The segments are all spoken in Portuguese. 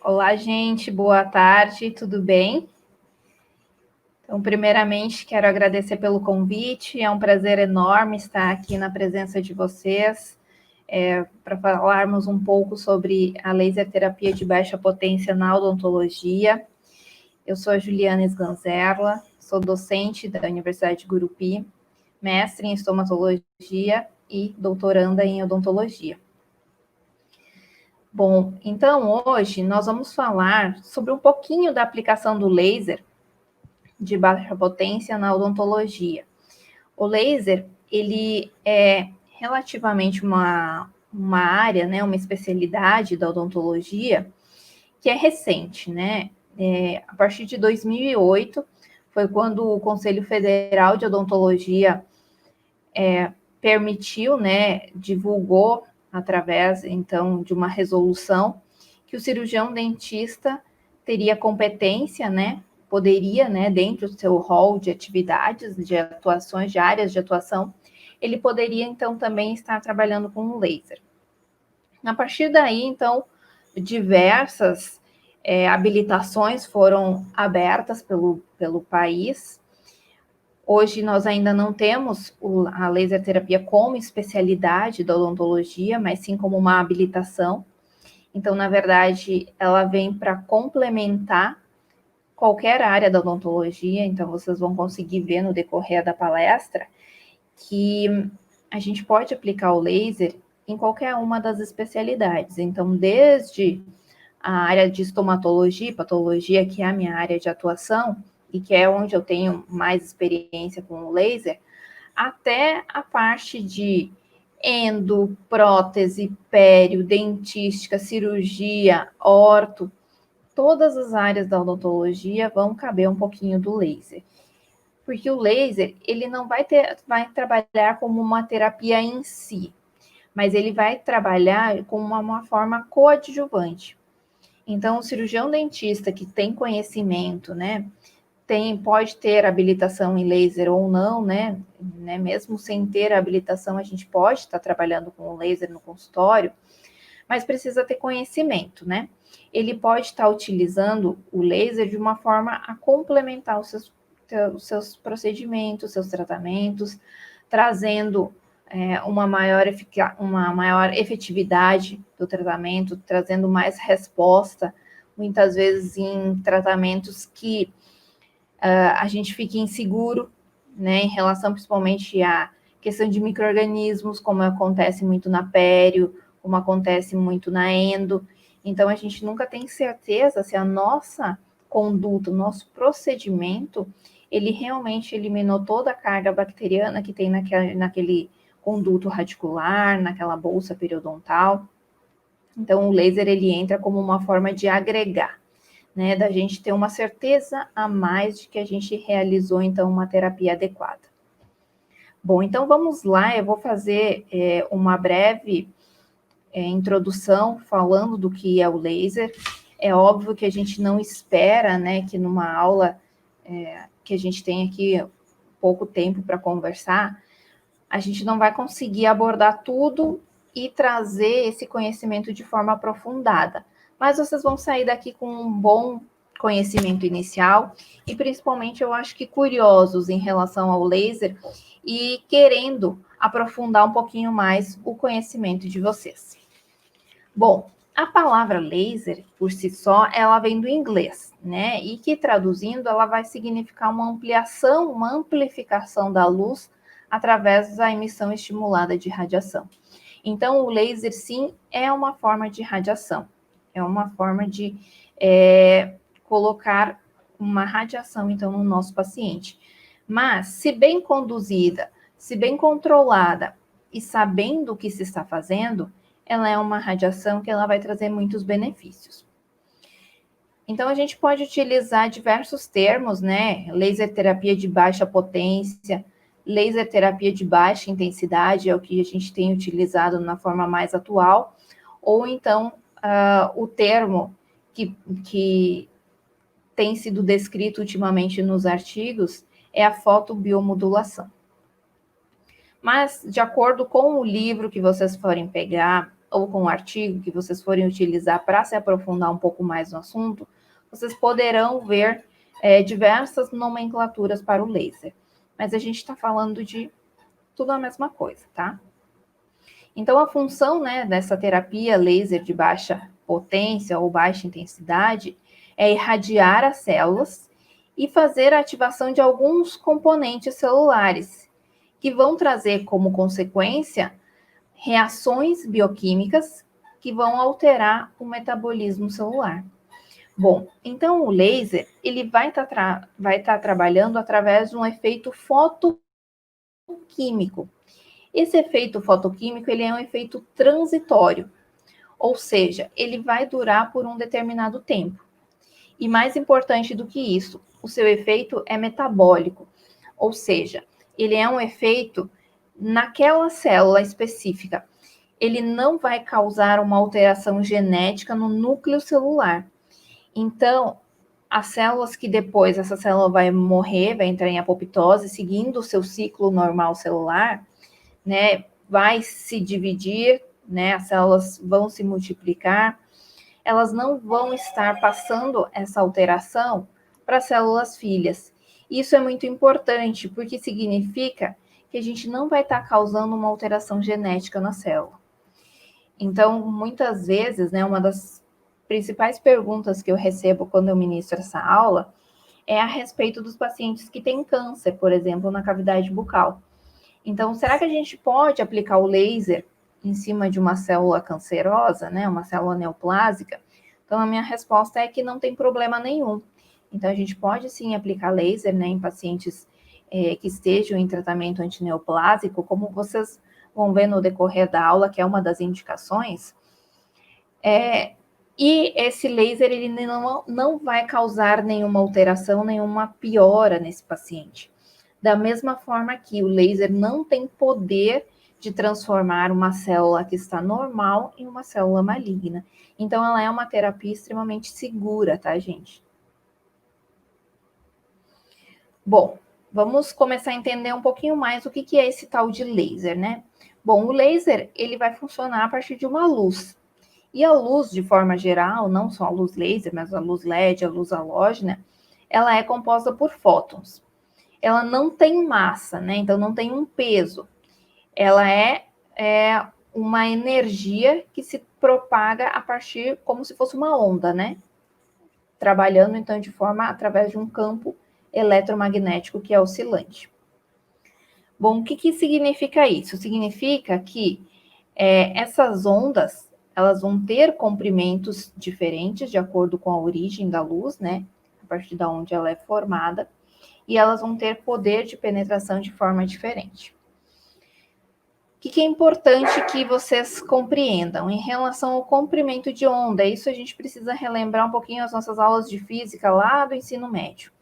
Olá, gente, boa tarde, tudo bem? Então, primeiramente, quero agradecer pelo convite, é um prazer enorme estar aqui na presença de vocês, para falarmos um pouco sobre a laser terapia de baixa potência na odontologia. Eu sou a Juliana Sganzerla, sou docente da Universidade de Gurupi, mestre em estomatologia e doutoranda em odontologia. Bom, então hoje nós vamos falar sobre um pouquinho da aplicação do laser de baixa potência na odontologia. O laser, ele é relativamente uma área, né, uma especialidade da odontologia que é recente, né? A partir de 2008 foi quando o Conselho Federal de Odontologia permitiu, né, divulgou através, então, de uma resolução que o cirurgião dentista teria competência, né, poderia, né, dentro do seu rol de atividades, de atuações, de áreas de atuação, ele poderia, então, também estar trabalhando com o laser. A partir daí, então, diversas habilitações foram abertas pelo país. Hoje nós ainda não temos a laser terapia como especialidade da odontologia, mas sim como uma habilitação. Então, na verdade, ela vem para complementar qualquer área da odontologia. Então, vocês vão conseguir ver no decorrer da palestra que a gente pode aplicar o laser em qualquer uma das especialidades. Então, desde a área de estomatologia e patologia, que é a minha área de atuação, e que é onde eu tenho mais experiência com o laser, até a parte de endo, prótese, pério, dentística, cirurgia, orto, todas as áreas da odontologia vão caber um pouquinho do laser. Porque o laser, ele não vai trabalhar como uma terapia em si, mas ele vai trabalhar como uma forma coadjuvante. Então, o cirurgião dentista que tem conhecimento, né, pode ter habilitação em laser ou não, né? Mesmo sem ter a habilitação, a gente pode estar trabalhando com o laser no consultório, mas precisa ter conhecimento, né? Ele pode estar utilizando o laser de uma forma a complementar os seus procedimentos, seus tratamentos, trazendo uma maior efetividade do tratamento, trazendo mais resposta, muitas vezes em tratamentos que a gente fica inseguro, né, em relação principalmente à questão de micro-organismos, como acontece muito na pério, como acontece muito na endo. Então, a gente nunca tem certeza se a nossa conduta, o nosso procedimento, ele realmente eliminou toda a carga bacteriana que tem naquele conduto radicular, naquela bolsa periodontal. Então, o laser, ele entra como uma forma de agregar, né, da gente ter uma certeza a mais de que a gente realizou, então, uma terapia adequada. Bom, então vamos lá, eu vou fazer uma breve introdução falando do que é o laser. É óbvio que a gente não espera, né, que numa aula que a gente tem aqui pouco tempo para conversar, a gente não vai conseguir abordar tudo e trazer esse conhecimento de forma aprofundada. Mas vocês vão sair daqui com um bom conhecimento inicial e, principalmente, eu acho que curiosos em relação ao laser e querendo aprofundar um pouquinho mais o conhecimento de vocês. Bom, a palavra laser, por si só, ela vem do inglês, né? E que, traduzindo, ela vai significar uma ampliação, uma amplificação da luz através da emissão estimulada de radiação. Então, o laser, sim, é uma forma de radiação. É uma forma de colocar uma radiação, então, no nosso paciente. Mas, se bem conduzida, se bem controlada e sabendo o que se está fazendo, ela é uma radiação que ela vai trazer muitos benefícios. Então, a gente pode utilizar diversos termos, né? Laser terapia de baixa potência, laser terapia de baixa intensidade, é o que a gente tem utilizado na forma mais atual, ou então o termo que tem sido descrito ultimamente nos artigos é a fotobiomodulação. Mas, de acordo com o livro que vocês forem pegar, ou com o artigo que vocês forem utilizar para se aprofundar um pouco mais no assunto, vocês poderão ver diversas nomenclaturas para o laser. Mas a gente está falando de tudo a mesma coisa, tá? Então, a função, né, dessa terapia laser de baixa potência ou baixa intensidade é irradiar as células e fazer a ativação de alguns componentes celulares, que vão trazer como consequência reações bioquímicas que vão alterar o metabolismo celular. Bom, então o laser ele vai tá trabalhando através de um efeito fotoquímico. Esse efeito fotoquímico ele é um efeito transitório, ou seja, ele vai durar por um determinado tempo. E mais importante do que isso, o seu efeito é metabólico, ou seja, ele é um efeito naquela célula específica. Ele não vai causar uma alteração genética no núcleo celular. Então, as células que depois essa célula vai morrer, vai entrar em apoptose, seguindo o seu ciclo normal celular, né, vai se dividir, né, as células vão se multiplicar, elas não vão estar passando essa alteração para células filhas. Isso é muito importante, porque significa que a gente não vai estar causando uma alteração genética na célula. Então, muitas vezes, né, uma das principais perguntas que eu recebo quando eu ministro essa aula é a respeito dos pacientes que têm câncer, por exemplo, na cavidade bucal. Então, será que a gente pode aplicar o laser em cima de uma célula cancerosa, né, uma célula neoplásica? Então, a minha resposta é que não tem problema nenhum. Então, a gente pode sim aplicar laser, né, em pacientes que estejam em tratamento antineoplásico, como vocês vão ver no decorrer da aula, que é uma das indicações. E esse laser ele não vai causar nenhuma alteração, nenhuma piora nesse paciente. Da mesma forma que o laser não tem poder de transformar uma célula que está normal em uma célula maligna. Então, ela é uma terapia extremamente segura, tá, gente? Bom, vamos começar a entender um pouquinho mais o que é esse tal de laser, né? Bom, o laser, ele vai funcionar a partir de uma luz. E a luz, de forma geral, não só a luz laser, mas a luz LED, a luz halógena, ela é composta por fótons. Ela não tem massa, né? Então não tem um peso. Ela é uma energia que se propaga a partir, como se fosse uma onda, né? Trabalhando, então, de forma através de um campo eletromagnético que é oscilante. Bom, o que significa isso? Significa que essas ondas, elas vão ter comprimentos diferentes de acordo com a origem da luz, né? A partir de onde ela é formada, e elas vão ter poder de penetração de forma diferente. O que é importante que vocês compreendam em relação ao comprimento de onda? Isso a gente precisa relembrar um pouquinho as nossas aulas de física lá do ensino médio.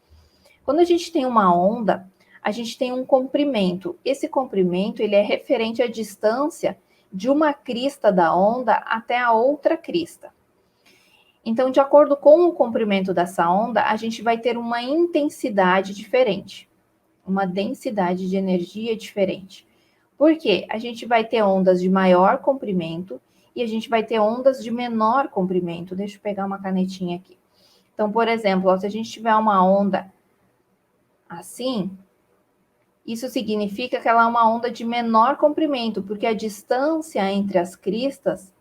Quando a gente tem uma onda, a gente tem um comprimento. Esse comprimento ele é referente à distância de uma crista da onda até a outra crista. Então, de acordo com o comprimento dessa onda, a gente vai ter uma intensidade diferente, uma densidade de energia diferente. Por quê? A gente vai ter ondas de maior comprimento e a gente vai ter ondas de menor comprimento. Deixa eu pegar uma canetinha aqui. Então, por exemplo, se a gente tiver uma onda assim, isso significa que ela é uma onda de menor comprimento, porque a distância entre as cristas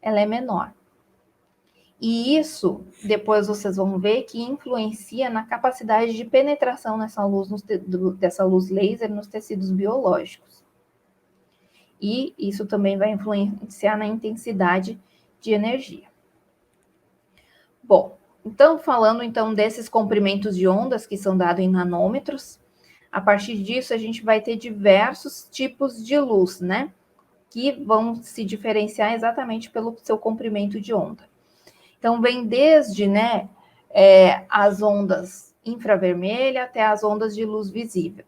ela é menor. E isso, depois vocês vão ver que influencia na capacidade de penetração dessa luz laser nos tecidos biológicos. E isso também vai influenciar na intensidade de energia. Bom, então falando então desses comprimentos de ondas que são dados em nanômetros, a partir disso a gente vai ter diversos tipos de luz, né? Que vão se diferenciar exatamente pelo seu comprimento de onda. Então vem desde, né, as ondas infravermelha até as ondas de luz visível.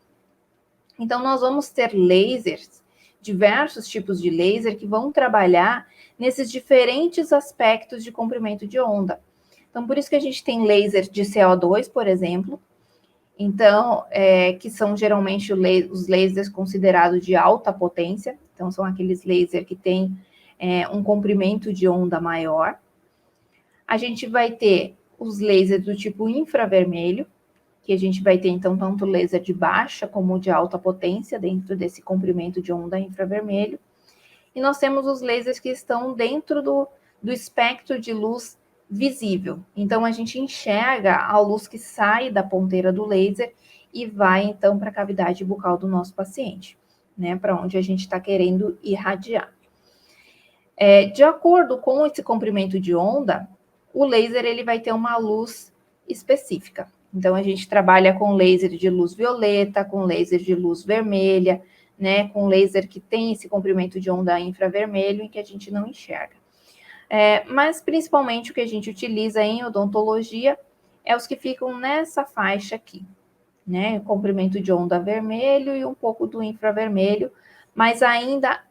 Então nós vamos ter lasers, diversos tipos de laser que vão trabalhar nesses diferentes aspectos de comprimento de onda. Então, por isso que a gente tem laser de CO2, por exemplo, então, que são geralmente os lasers considerados de alta potência, então são aqueles lasers que têm um comprimento de onda maior. A gente vai ter os lasers do tipo infravermelho, que a gente vai ter, então, tanto laser de baixa como de alta potência dentro desse comprimento de onda infravermelho. E nós temos os lasers que estão dentro do espectro de luz visível. Então, a gente enxerga a luz que sai da ponteira do laser e vai, então, para a cavidade bucal do nosso paciente, né? Para onde a gente está querendo irradiar. De acordo com esse comprimento de onda, o laser ele vai ter uma luz específica. Então, a gente trabalha com laser de luz violeta, com laser de luz vermelha, né, com laser que tem esse comprimento de onda infravermelho em que a gente não enxerga. Mas, principalmente, o que a gente utiliza em odontologia é os que ficam nessa faixa aqui, né, comprimento de onda vermelho e um pouco do infravermelho, mas ainda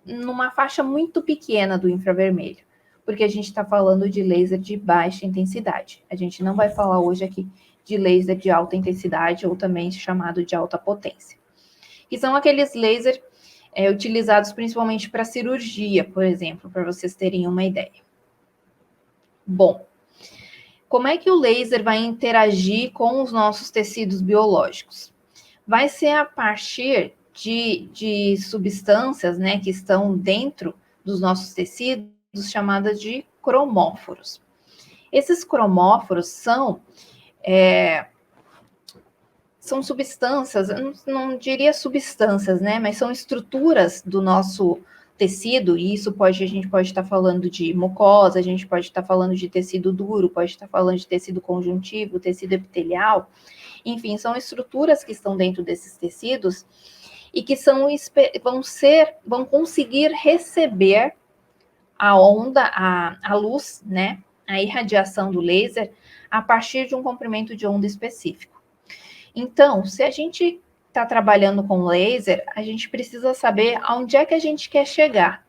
numa faixa muito pequena do infravermelho, porque a gente está falando de laser de baixa intensidade. A gente não vai falar hoje aqui de laser de alta intensidade, ou também chamado de alta potência. Que são aqueles lasers utilizados principalmente para cirurgia, por exemplo, para vocês terem uma ideia. Bom, como é que o laser vai interagir com os nossos tecidos biológicos? Vai ser a partir de substâncias, né, que estão dentro dos nossos tecidos, chamadas de cromóforos. Esses cromóforos são substâncias, eu não diria substâncias, né, mas são estruturas do nosso tecido, e isso a gente pode estar falando de mucosa, a gente pode estar falando de tecido duro, pode estar falando de tecido conjuntivo, tecido epitelial, enfim, são estruturas que estão dentro desses tecidos e que vão conseguir receber a onda, a luz, né, a irradiação do laser a partir de um comprimento de onda específico. Então, se a gente está trabalhando com laser, a gente precisa saber aonde é que a gente quer chegar.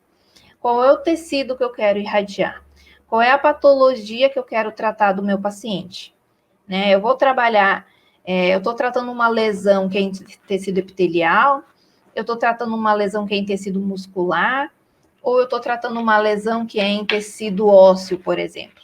Qual é o tecido que eu quero irradiar? Qual é a patologia que eu quero tratar do meu paciente? Né? Eu vou trabalhar, eu estou tratando uma lesão que é em tecido epitelial, eu estou tratando uma lesão que é em tecido muscular, ou eu estou tratando uma lesão que é em tecido ósseo, por exemplo.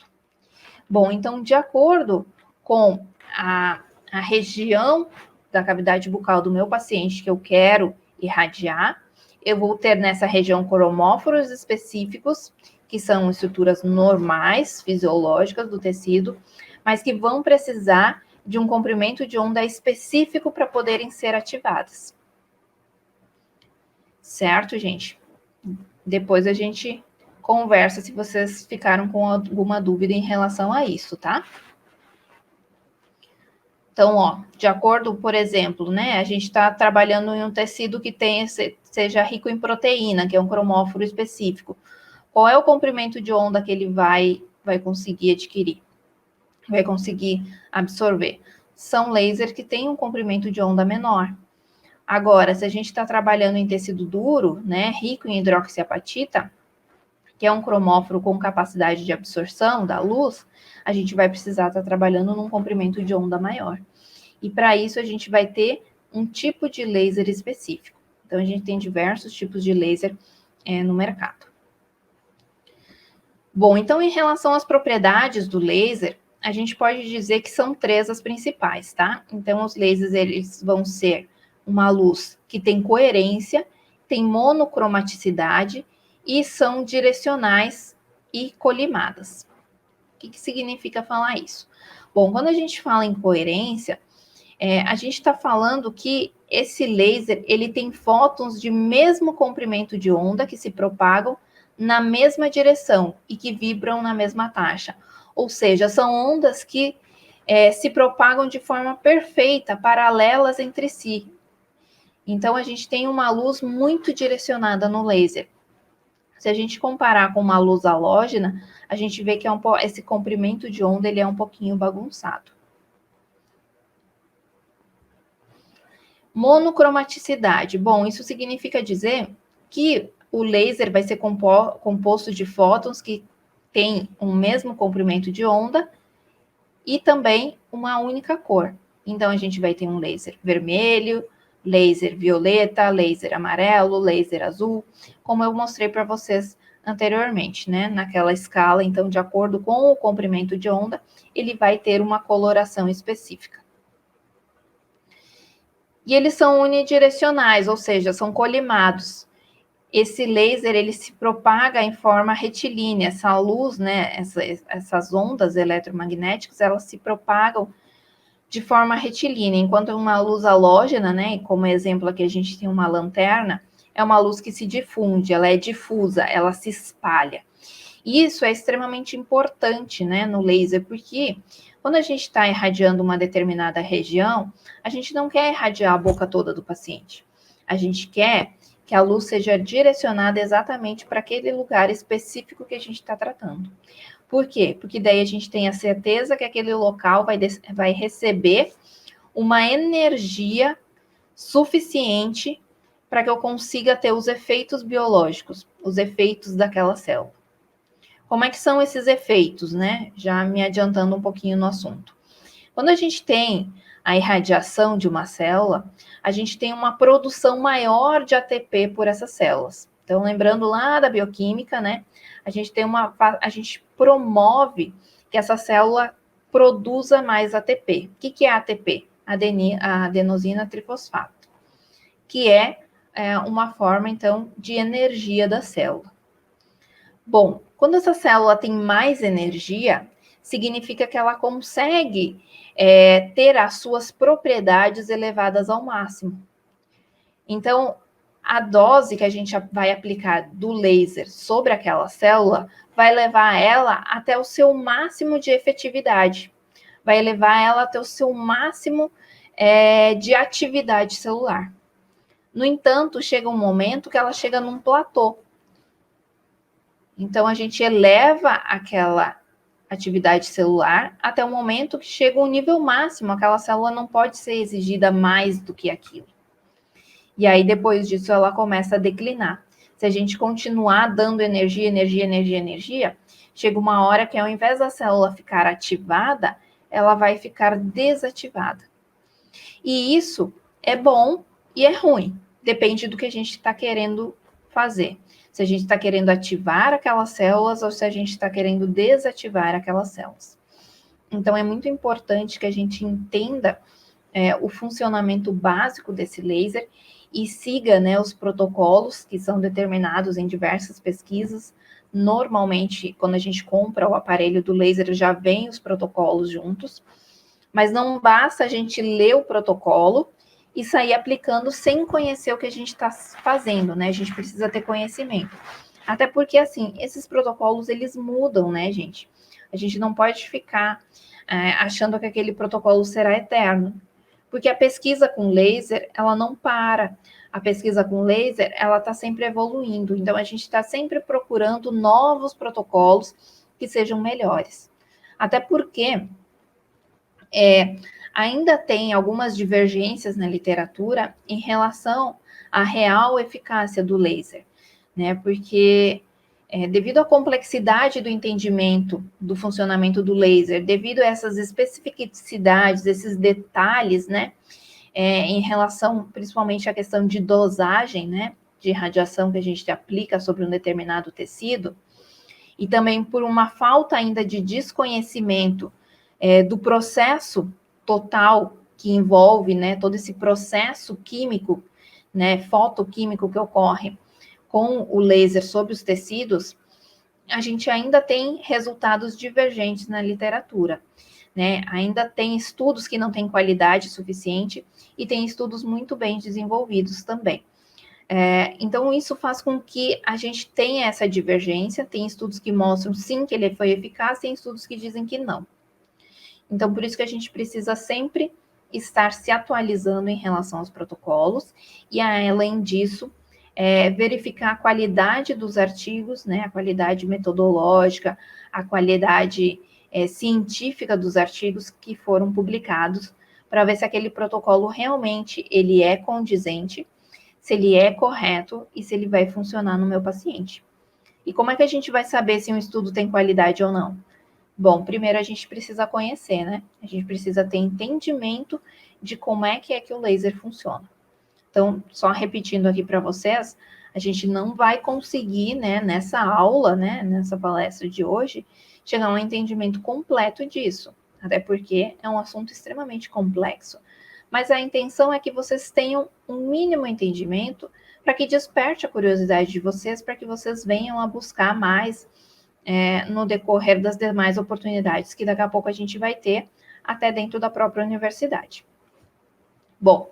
Bom, então, de acordo com a região da cavidade bucal do meu paciente que eu quero irradiar, eu vou ter nessa região cromóforos específicos, que são estruturas normais, fisiológicas do tecido, mas que vão precisar de um comprimento de onda específico para poderem ser ativadas. Certo, gente? Depois a gente conversa se vocês ficaram com alguma dúvida em relação a isso, tá? Então, ó, de acordo, por exemplo, né, a gente está trabalhando em um tecido que seja rico em proteína, que é um cromóforo específico. Qual é o comprimento de onda que ele vai conseguir adquirir? Vai conseguir absorver? São lasers que têm um comprimento de onda menor. Agora, se a gente está trabalhando em tecido duro, né, rico em hidroxiapatita, que é um cromóforo com capacidade de absorção da luz, a gente vai precisar estar trabalhando num comprimento de onda maior. E para isso a gente vai ter um tipo de laser específico. Então a gente tem diversos tipos de laser no mercado. Bom, então em relação às propriedades do laser, a gente pode dizer que são 3 as principais, tá? Então os lasers eles vão ser uma luz que tem coerência, tem monocromaticidade e são direcionais e colimadas. O que significa falar isso? Bom, quando a gente fala em coerência, a gente está falando que esse laser ele tem fótons de mesmo comprimento de onda que se propagam na mesma direção e que vibram na mesma taxa. Ou seja, são ondas que se propagam de forma perfeita, paralelas entre si. Então, a gente tem uma luz muito direcionada no laser. Se a gente comparar com uma luz halógena, a gente vê que esse comprimento de onda ele é um pouquinho bagunçado. Monocromaticidade. Bom, isso significa dizer que o laser vai ser composto de fótons que têm o mesmo comprimento de onda e também uma única cor. Então, a gente vai ter um laser vermelho, laser violeta, laser amarelo, laser azul, como eu mostrei para vocês anteriormente, né? Naquela escala, então, de acordo com o comprimento de onda, ele vai ter uma coloração específica. E eles são unidirecionais, ou seja, são colimados. Esse laser, ele se propaga em forma retilínea. Essa luz, né, essas ondas eletromagnéticas, elas se propagam de forma retilínea, enquanto uma luz halógena, né, como exemplo aqui a gente tem uma lanterna, é uma luz que se difunde, ela é difusa, ela se espalha. Isso é extremamente importante, né, no laser, porque quando a gente está irradiando uma determinada região, a gente não quer irradiar a boca toda do paciente. A gente quer que a luz seja direcionada exatamente para aquele lugar específico que a gente está tratando. Por quê? Porque daí a gente tem a certeza que aquele local vai receber uma energia suficiente para que eu consiga ter os efeitos biológicos, os efeitos daquela célula. Como é que são esses efeitos, né? Já me adiantando um pouquinho no assunto. Quando a gente tem a irradiação de uma célula, a gente tem uma produção maior de ATP por essas células. Então, lembrando lá da bioquímica, né? A gente promove que essa célula produza mais ATP. O que é ATP? A adenosina trifosfato, que é uma forma, então, de energia da célula. Bom, quando essa célula tem mais energia, significa que ela consegue ter as suas propriedades elevadas ao máximo. Então, a dose que a gente vai aplicar do laser sobre aquela célula vai levar ela até o seu máximo de efetividade, vai levar ela até o seu máximo de atividade celular. No entanto, chega um momento que ela chega num platô. Então, a gente eleva aquela atividade celular até o momento que chega um nível máximo, aquela célula não pode ser exigida mais do que aquilo. E aí, depois disso, ela começa a declinar. Se a gente continuar dando energia, chega uma hora que ao invés da célula ficar ativada, ela vai ficar desativada. E isso é bom e é ruim, depende do que a gente está querendo fazer. Se a gente está querendo ativar aquelas células ou se a gente está querendo desativar aquelas células. Então, é muito importante que a gente entenda o funcionamento básico desse laser e siga, né, os protocolos que são determinados em diversas pesquisas. Normalmente, quando a gente compra o aparelho do laser, já vem os protocolos juntos, mas não basta a gente ler o protocolo e sair aplicando sem conhecer o que a gente está fazendo, né? A gente precisa ter conhecimento. Até porque, assim, esses protocolos, eles mudam, né, gente? A gente não pode ficar achando que aquele protocolo será eterno. Porque a pesquisa com laser, ela não para. A pesquisa com laser, ela está sempre evoluindo. Então, a gente está sempre procurando novos protocolos que sejam melhores. Até porque ainda tem algumas divergências na literatura em relação à real eficácia do laser, né? Porque devido à complexidade do entendimento do funcionamento do laser, devido a essas especificidades, esses detalhes, né? Em relação principalmente à questão de dosagem, né? De radiação que a gente aplica sobre um determinado tecido, e também por uma falta ainda de desconhecimento do processo total que envolve, né, todo esse processo químico, né, fotoquímico que ocorre com o laser sobre os tecidos, a gente ainda tem resultados divergentes na literatura, né? Ainda tem estudos que não têm qualidade suficiente e tem estudos muito bem desenvolvidos também. Então, isso faz com que a gente tenha essa divergência. Tem estudos que mostram sim que ele foi eficaz, tem estudos que dizem que não. Então, por isso que a gente precisa sempre estar se atualizando em relação aos protocolos e, além disso, verificar a qualidade dos artigos, né, a qualidade metodológica, a qualidade científica dos artigos que foram publicados, para ver se aquele protocolo realmente ele é condizente, se ele é correto e se ele vai funcionar no meu paciente. E como é que a gente vai saber se um estudo tem qualidade ou não? Bom, primeiro a gente precisa conhecer, né? A gente precisa ter entendimento de como é que o laser funciona. Então, só repetindo aqui para vocês, A gente não vai conseguir, né, nessa aula, né, nessa palestra de hoje, chegar a um entendimento completo disso, até porque é um assunto extremamente complexo. Mas a intenção é que vocês tenham um mínimo entendimento para que desperte a curiosidade de vocês, para que vocês venham a buscar mais no decorrer das demais oportunidades que daqui a pouco a gente vai ter, até dentro da própria universidade. Bom,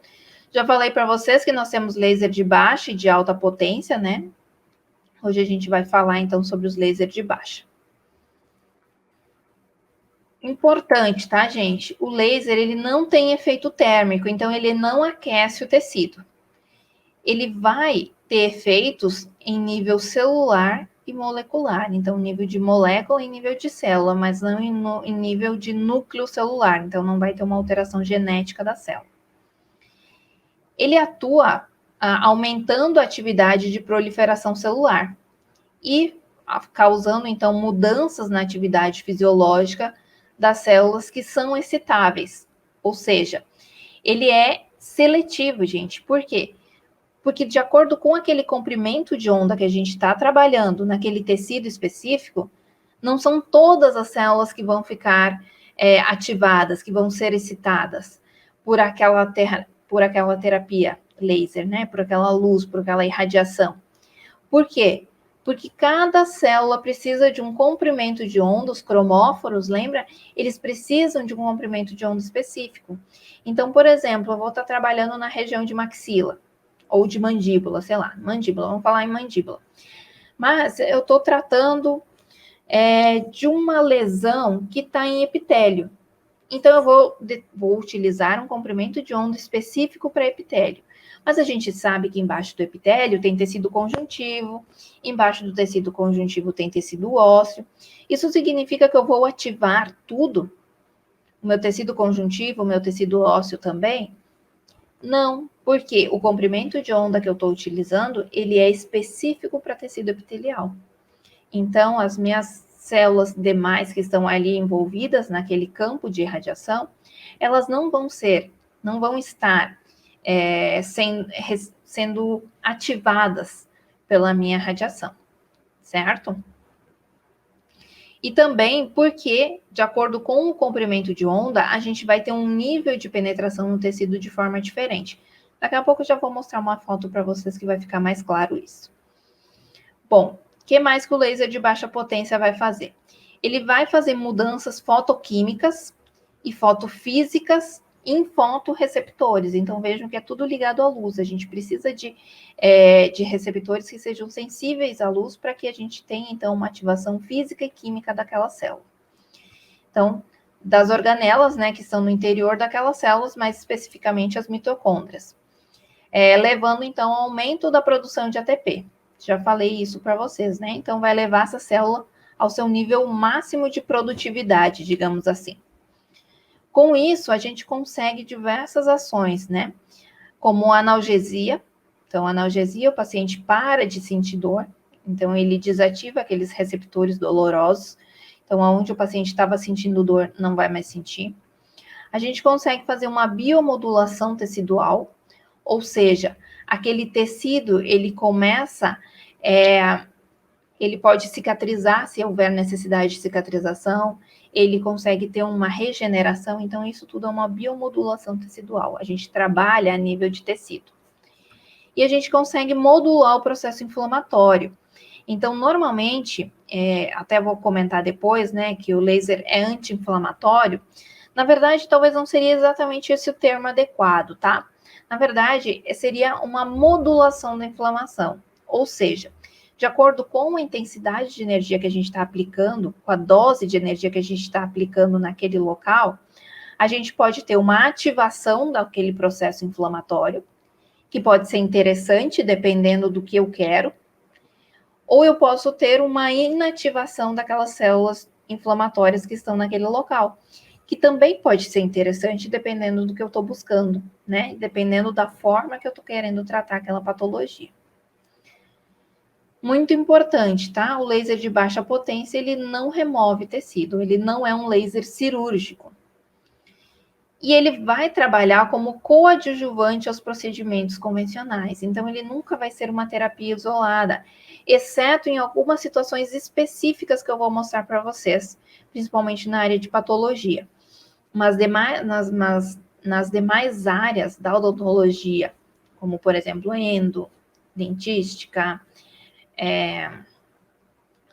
já falei para vocês que nós temos laser de baixa e de alta potência, né? Hoje a gente vai falar, então, sobre os lasers de baixa. Importante, tá, gente? O laser, ele não tem efeito térmico, então ele não aquece o tecido. Ele vai ter efeitos em nível celular e molecular, então nível de molécula e nível de célula, mas não em nível de núcleo celular, então não vai ter uma alteração genética da célula. Ele atua aumentando a atividade de proliferação celular e causando, então, mudanças na atividade fisiológica das células que são excitáveis. Ou seja, ele é seletivo, gente. Por quê? Porque de acordo com aquele comprimento de onda que a gente está trabalhando naquele tecido específico, não são todas as células que vão ficar ativadas, que vão ser excitadas por aquela terapia laser, né? Por aquela luz, por aquela irradiação. Por quê? Porque cada célula precisa de um comprimento de onda, os cromóforos, lembra? Eles precisam de um comprimento de onda específico. Então, por exemplo, eu vou estar trabalhando na região de maxila, ou de mandíbula, sei lá, mandíbula, vamos falar em mandíbula. Mas eu estou tratando de uma lesão que está em epitélio. Então, eu vou utilizar um comprimento de onda específico para epitélio. Mas a gente sabe que embaixo do epitélio tem tecido conjuntivo, embaixo do tecido conjuntivo tem tecido ósseo. Isso significa que eu vou ativar tudo? O meu tecido conjuntivo, o meu tecido ósseo também? Não, porque o comprimento de onda que eu estou utilizando, ele é específico para tecido epitelial. Então, as minhas células demais que estão ali envolvidas naquele campo de irradiação, elas não vão estar sendo ativadas pela minha radiação, certo? E também porque, de acordo com o comprimento de onda, a gente vai ter um nível de penetração no tecido de forma diferente. Daqui a pouco eu já vou mostrar uma foto para vocês que vai ficar mais claro isso. Bom, o que mais que o laser de baixa potência vai fazer? Ele vai fazer mudanças fotoquímicas e fotofísicas em fotorreceptores. Então, vejam que é tudo ligado à luz. A gente precisa de receptores que sejam sensíveis à luz para que a gente tenha, então, uma ativação física e química daquela célula. Então, das organelas, né, que estão no interior daquelas células, mais especificamente as mitocôndrias. Levando, então, ao aumento da produção de ATP. Já falei isso para vocês, né? Então, vai levar essa célula ao seu nível máximo de produtividade, digamos assim. Com isso, a gente consegue diversas ações, né? Como analgesia. Então, analgesia, o paciente para de sentir dor. Então, ele desativa aqueles receptores dolorosos. Então, onde o paciente estava sentindo dor, não vai mais sentir. A gente consegue fazer uma biomodulação tecidual, ou seja, aquele tecido, ele começa, ele pode cicatrizar, se houver necessidade de cicatrização, ele consegue ter uma regeneração, então isso tudo é uma biomodulação tecidual. A gente trabalha a nível de tecido. E a gente consegue modular o processo inflamatório. Então, normalmente, até vou comentar depois, né, que o laser é anti-inflamatório. Na verdade, talvez não seria exatamente esse o termo adequado, tá? Na verdade, seria uma modulação da inflamação. Ou seja, de acordo com a intensidade de energia que a gente está aplicando, com a dose de energia que a gente está aplicando naquele local, a gente pode ter uma ativação daquele processo inflamatório, que pode ser interessante, dependendo do que eu quero, ou eu posso ter uma inativação daquelas células inflamatórias que estão naquele local, que também pode ser interessante, dependendo do que eu estou buscando, né? Dependendo da forma que eu estou querendo tratar aquela patologia. Muito importante, tá? O laser de baixa potência, ele não remove tecido, ele não é um laser cirúrgico. E ele vai trabalhar como coadjuvante aos procedimentos convencionais. Então, ele nunca vai ser uma terapia isolada, exceto em algumas situações específicas que eu vou mostrar para vocês, principalmente na área de patologia. Mas nas demais áreas da odontologia, como, por exemplo, endo, dentística,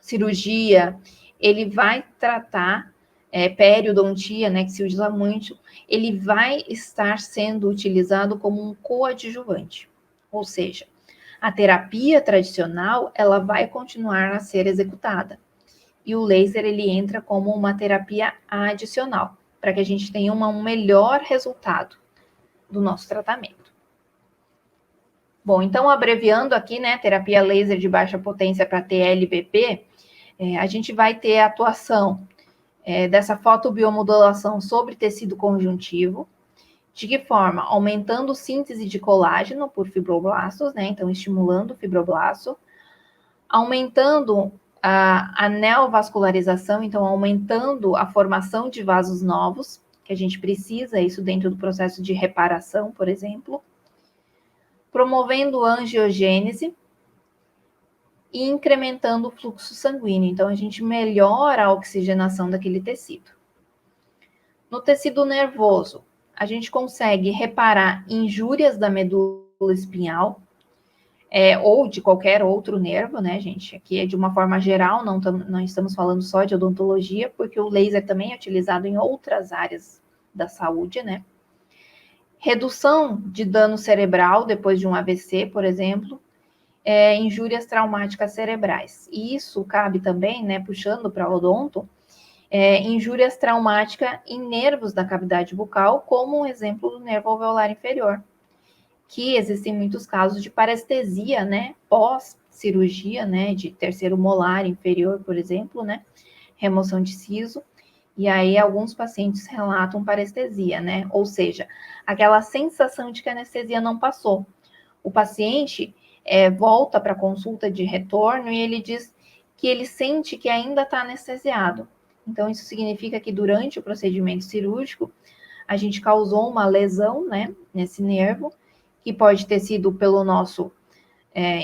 cirurgia, ele vai tratar periodontia, né, que se usa muito, ele vai estar sendo utilizado como um coadjuvante. Ou seja, a terapia tradicional, ela vai continuar a ser executada. E o laser, ele entra como uma terapia adicional, para que a gente tenha um melhor resultado do nosso tratamento. Bom, então, abreviando aqui, né, terapia laser de baixa potência para TLBP, a gente vai ter a atuação dessa fotobiomodulação sobre tecido conjuntivo. De que forma? Aumentando síntese de colágeno por fibroblastos, né? Então, estimulando o fibroblasto. Aumentando a neovascularização, então, aumentando a formação de vasos novos, que a gente precisa, isso dentro do processo de reparação, por exemplo. Promovendo angiogênese, e incrementando o fluxo sanguíneo. Então, a gente melhora a oxigenação daquele tecido. No tecido nervoso, a gente consegue reparar injúrias da medula espinhal, ou de qualquer outro nervo, né, gente? Aqui é de uma forma geral, não estamos falando só de odontologia, porque o laser também é utilizado em outras áreas da saúde, né? Redução de dano cerebral depois de um AVC, por exemplo, injúrias traumáticas cerebrais. E isso cabe também, né, puxando para o odonto, injúrias traumáticas em nervos da cavidade bucal, como um exemplo do nervo alveolar inferior, que existem muitos casos de parestesia, né, pós-cirurgia, né, de terceiro molar inferior, por exemplo, né, remoção de siso, e aí alguns pacientes relatam parestesia, né, ou seja, aquela sensação de que a anestesia não passou. O paciente volta para a consulta de retorno e ele diz que ele sente que ainda está anestesiado. Então, isso significa que durante o procedimento cirúrgico, a gente causou uma lesão, né, nesse nervo, que pode ter sido pelo nosso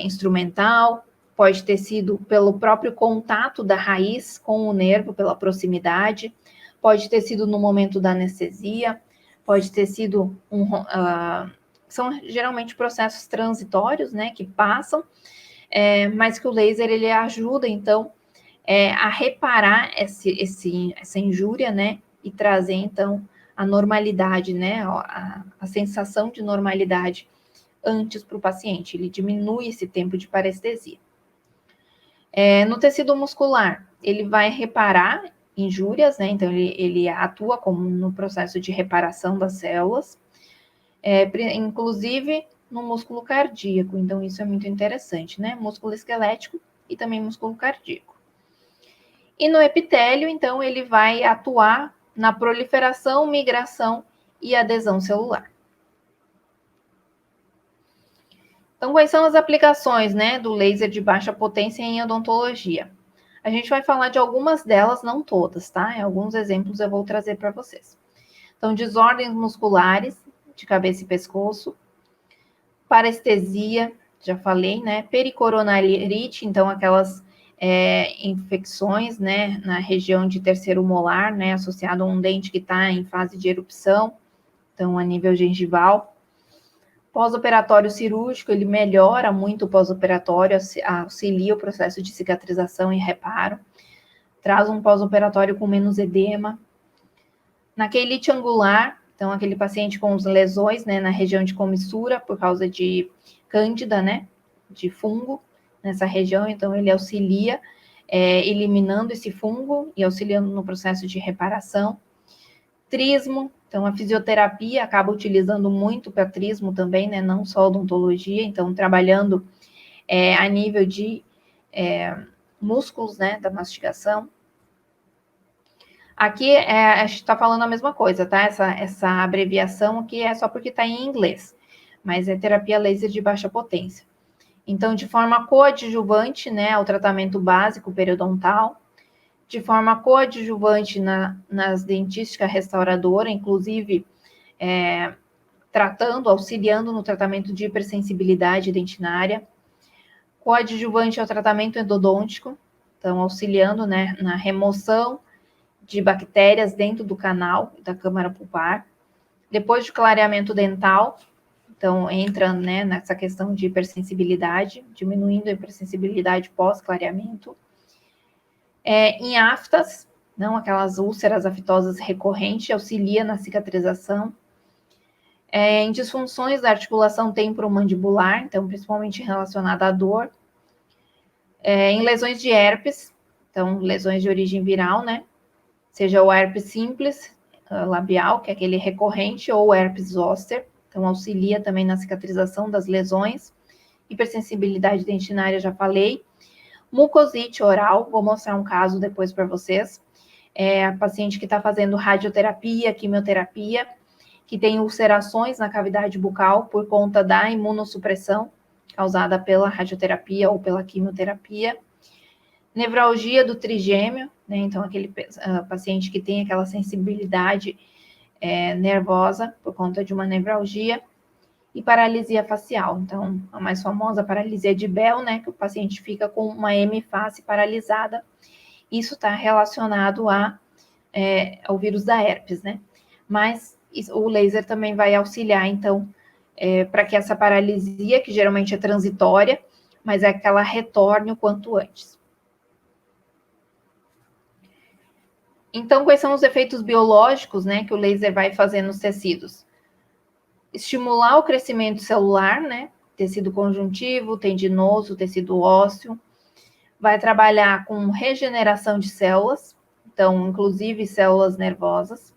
instrumental, pode ter sido pelo próprio contato da raiz com o nervo, pela proximidade, pode ter sido no momento da anestesia, pode ter sido são geralmente processos transitórios, né, que passam, mas que o laser, ele ajuda, então, a reparar essa injúria, né, e trazer, então, a normalidade, né, a sensação de normalidade antes para o paciente. Ele diminui esse tempo de parestesia. No tecido muscular, ele vai reparar injúrias, né, então ele atua como no processo de reparação das células, inclusive no músculo cardíaco, então isso é muito interessante, né? Músculo esquelético e também músculo cardíaco. E no epitélio, então, ele vai atuar na proliferação, migração e adesão celular. Então, quais são as aplicações, né, do laser de baixa potência em odontologia? A gente vai falar de algumas delas, não todas, tá? Alguns exemplos eu vou trazer para vocês. Então, desordens musculares, de cabeça e pescoço, parestesia, já falei, né? Pericoronarite, então aquelas infecções, né, na região de terceiro molar, né, associado a um dente que está em fase de erupção, então a nível gengival. Pós-operatório cirúrgico, ele melhora muito o pós-operatório, auxilia o processo de cicatrização e reparo, traz um pós-operatório com menos edema. Na quelite angular, então, aquele paciente com lesões, né, na região de comissura, por causa de cândida, né, de fungo nessa região, então ele auxilia eliminando esse fungo e auxiliando no processo de reparação. Trismo, então a fisioterapia acaba utilizando muito para trismo também, né, não só odontologia, então trabalhando a nível de músculos, né, da mastigação. Aqui a gente está falando a mesma coisa, tá? Essa abreviação aqui é só porque está em inglês, mas é terapia laser de baixa potência. Então, de forma coadjuvante, né, ao tratamento básico periodontal, de forma coadjuvante nas dentística restauradora, inclusive tratando, auxiliando no tratamento de hipersensibilidade dentinária. Coadjuvante ao tratamento endodôntico, então auxiliando, né, na remoção de bactérias dentro do canal da câmara pulpar. Depois de clareamento dental, então entra, né, nessa questão de hipersensibilidade, diminuindo a hipersensibilidade pós-clareamento. Em aftas, não aquelas úlceras aftosas recorrentes, auxilia na cicatrização. Em disfunções da articulação temporomandibular, então principalmente relacionada à dor. Em lesões de herpes, então lesões de origem viral, né? Seja o herpes simples, labial, que é aquele recorrente, ou o herpes zoster, então auxilia também na cicatrização das lesões. Hipersensibilidade dentinária, já falei. Mucosite oral, vou mostrar um caso depois para vocês. A paciente que está fazendo radioterapia, quimioterapia, que tem ulcerações na cavidade bucal por conta da imunossupressão causada pela radioterapia ou pela quimioterapia. Nevralgia do trigêmeo, né? Então aquele paciente que tem aquela sensibilidade nervosa por conta de uma nevralgia. E paralisia facial, então a mais famosa paralisia de Bell, né? Que o paciente fica com uma hemiface paralisada. Isso está relacionado ao vírus da herpes, né? Mas o laser também vai auxiliar, então, para que essa paralisia, que geralmente é transitória, mas é que ela retorne o quanto antes. Então, quais são os efeitos biológicos, né, que o laser vai fazer nos tecidos? Estimular o crescimento celular, né, tecido conjuntivo, tendinoso, tecido ósseo. Vai trabalhar com regeneração de células, então, inclusive células nervosas.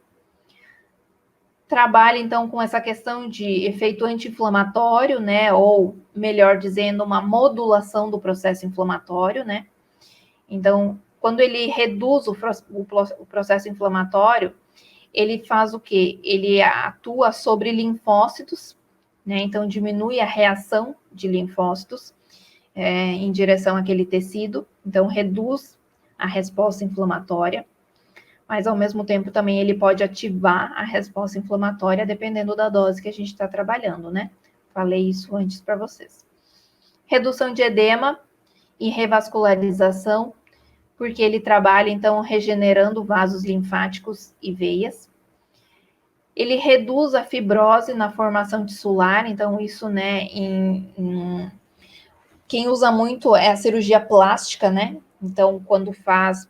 Trabalha, então, com essa questão de efeito anti-inflamatório, né, ou, melhor dizendo, uma modulação do processo inflamatório, né. Então, quando ele reduz o processo inflamatório, ele faz o quê? Ele atua sobre linfócitos, né, então diminui a reação de linfócitos em direção àquele tecido, então reduz a resposta inflamatória, mas ao mesmo tempo também ele pode ativar a resposta inflamatória dependendo da dose que a gente está trabalhando, né? Falei isso antes para vocês. Redução de edema e revascularização, porque ele trabalha, então, regenerando vasos linfáticos e veias. Ele reduz a fibrose na formação tissular, então isso, né, quem usa muito é a cirurgia plástica, né? Então, quando faz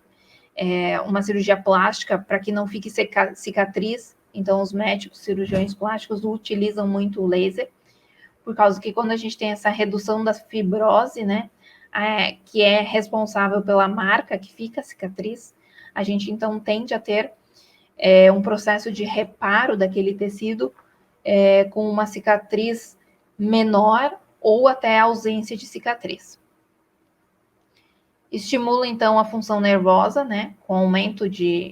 uma cirurgia plástica, para que não fique cicatriz, então os médicos cirurgiões plásticos utilizam muito o laser, por causa que quando a gente tem essa redução da fibrose, né, que é responsável pela marca que fica a cicatriz, a gente então tende a ter um processo de reparo daquele tecido com uma cicatriz menor ou até ausência de cicatriz. Estimula, então, a função nervosa, né, com aumento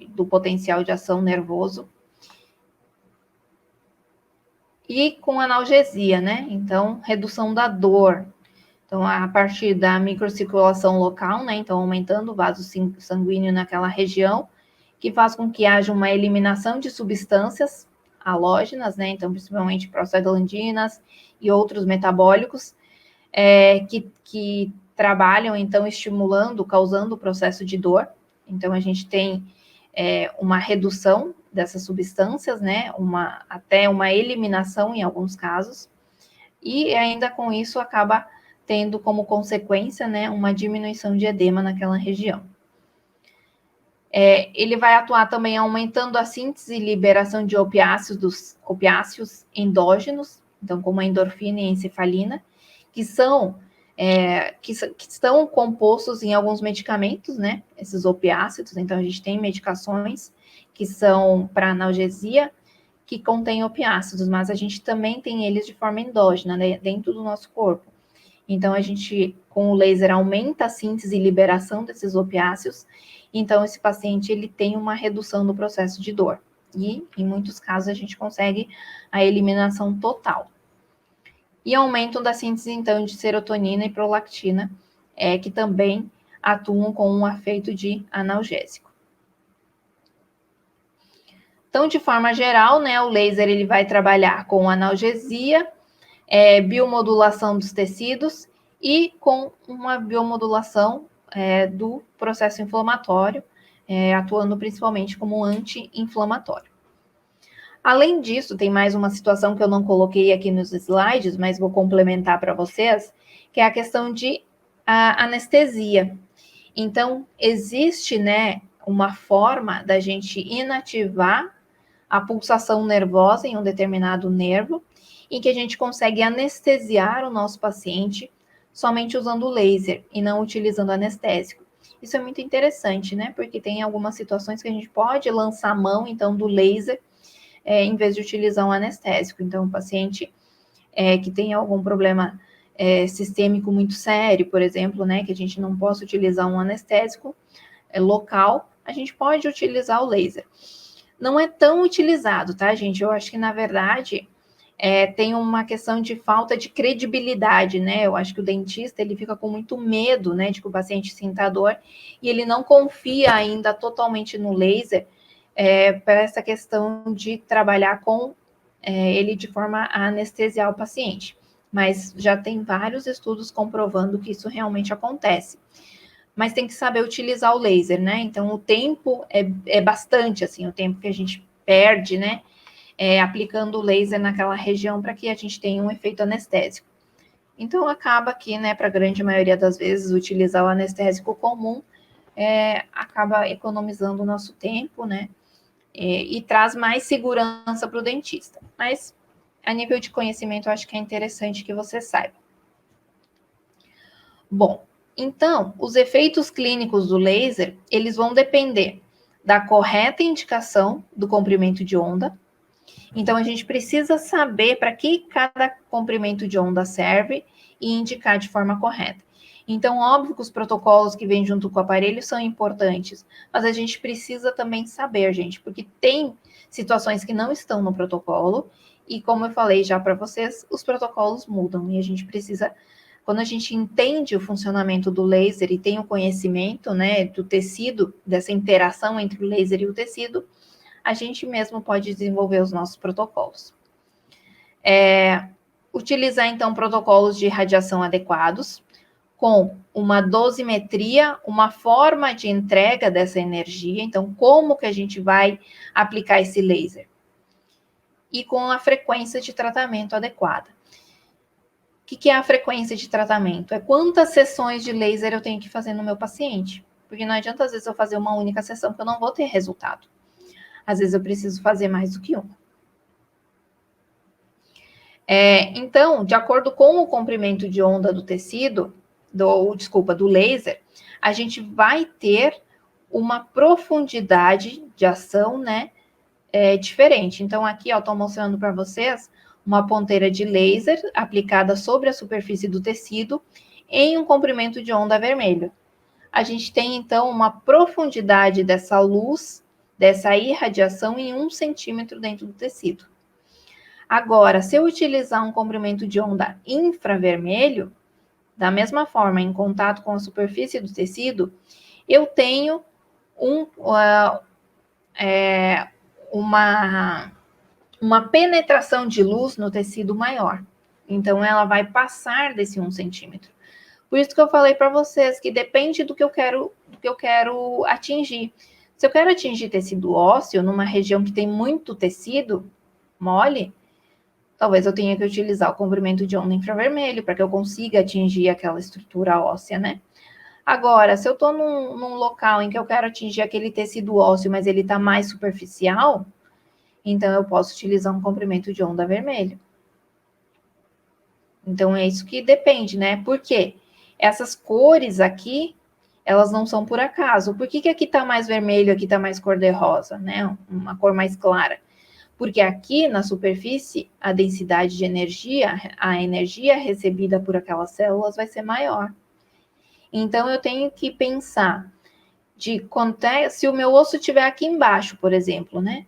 do potencial de ação nervoso. E com analgesia, né, então, redução da dor. Então, a partir da microcirculação local, né, então, aumentando o vaso sanguíneo naquela região, que faz com que haja uma eliminação de substâncias halógenas, né, então, principalmente prostaglandinas e outros metabólicos, que trabalham, então, estimulando, causando o processo de dor. Então, a gente tem uma redução dessas substâncias, né, até uma eliminação em alguns casos, e ainda com isso acaba tendo como consequência, né, uma diminuição de edema naquela região. Ele vai atuar também aumentando a síntese e liberação de opiáceos endógenos, então como a endorfina e a encefalina, que estão compostos em alguns medicamentos, né? Esses opiáceos. Então a gente tem medicações que são para analgesia que contêm opiáceos, mas a gente também tem eles de forma endógena, né, dentro do nosso corpo. Então a gente, com o laser, aumenta a síntese e liberação desses opiáceos. Então esse paciente ele tem uma redução do processo de dor. E em muitos casos a gente consegue a eliminação total. E aumento da síntese, então, de serotonina e prolactina, que também atuam com um efeito de analgésico. Então, de forma geral, né, o laser ele vai trabalhar com analgesia, biomodulação dos tecidos e com uma biomodulação do processo inflamatório, atuando principalmente como anti-inflamatório. Além disso, tem mais uma situação que eu não coloquei aqui nos slides, mas vou complementar para vocês, que é a questão de anestesia. Então, existe, né, uma forma da gente inativar a pulsação nervosa em um determinado nervo, em que a gente consegue anestesiar o nosso paciente somente usando laser e não utilizando anestésico. Isso é muito interessante, né? Porque tem algumas situações que a gente pode lançar a mão, então, do laser, em vez de utilizar um anestésico. Então, o paciente que tem algum problema sistêmico muito sério, por exemplo, né, que a gente não possa utilizar um anestésico local, a gente pode utilizar o laser. Não é tão utilizado, tá, gente? Eu acho que, na verdade, tem uma questão de falta de credibilidade, né? Eu acho que o dentista, ele fica com muito medo, né, de que o paciente sinta dor, e ele não confia ainda totalmente no laser, para essa questão de trabalhar com ele de forma a anestesiar o paciente. Mas já tem vários estudos comprovando que isso realmente acontece. Mas tem que saber utilizar o laser, né? Então, o tempo é bastante, assim, o tempo que a gente perde, né? Aplicando o laser naquela região para que a gente tenha um efeito anestésico. Então, acaba que, né, para a grande maioria das vezes, utilizar o anestésico comum acaba economizando o nosso tempo, né? E traz mais segurança para o dentista. Mas, a nível de conhecimento, eu acho que é interessante que você saiba. Bom, então, os efeitos clínicos do laser, eles vão depender da correta indicação do comprimento de onda. Então, a gente precisa saber para que cada comprimento de onda serve e indicar de forma correta. Então, óbvio que os protocolos que vêm junto com o aparelho são importantes, mas a gente precisa também saber, gente, porque tem situações que não estão no protocolo e, como eu falei já para vocês, os protocolos mudam e a gente precisa, quando a gente entende o funcionamento do laser e tem o conhecimento, né, do tecido, dessa interação entre o laser e o tecido, a gente mesmo pode desenvolver os nossos protocolos. Utilizar, então, protocolos de radiação adequados, com uma dosimetria, uma forma de entrega dessa energia, então, como que a gente vai aplicar esse laser? E com a frequência de tratamento adequada. O que é a frequência de tratamento? É quantas sessões de laser eu tenho que fazer no meu paciente. Porque não adianta, às vezes, eu fazer uma única sessão, que eu não vou ter resultado. Às vezes, eu preciso fazer mais do que uma. Então, de acordo com o comprimento de onda do tecido, do laser, a gente vai ter uma profundidade de ação, né, diferente. Então, aqui, ó, estou mostrando para vocês uma ponteira de laser aplicada sobre a superfície do tecido em um comprimento de onda vermelho. A gente tem, então, uma profundidade dessa luz, dessa irradiação em 1 centímetro dentro do tecido. Agora, se eu utilizar um comprimento de onda infravermelho, da mesma forma, em contato com a superfície do tecido, eu tenho uma penetração de luz no tecido maior. Então, ela vai passar desse 1 centímetro. Por isso que eu falei para vocês que depende do que eu quero atingir. Se eu quero atingir tecido ósseo numa região que tem muito tecido mole, talvez eu tenha que utilizar o comprimento de onda infravermelho para que eu consiga atingir aquela estrutura óssea, né? Agora, se eu estou num local em que eu quero atingir aquele tecido ósseo, mas ele está mais superficial, então eu posso utilizar um comprimento de onda vermelho. Então, é isso que depende, né? Por quê? Essas cores aqui, elas não são por acaso. Por que aqui está mais vermelho, aqui está mais cor-de-rosa, né? Uma cor mais clara. Porque aqui na superfície, a densidade de energia, a energia recebida por aquelas células vai ser maior. Então, eu tenho que pensar se o meu osso estiver aqui embaixo, por exemplo, né?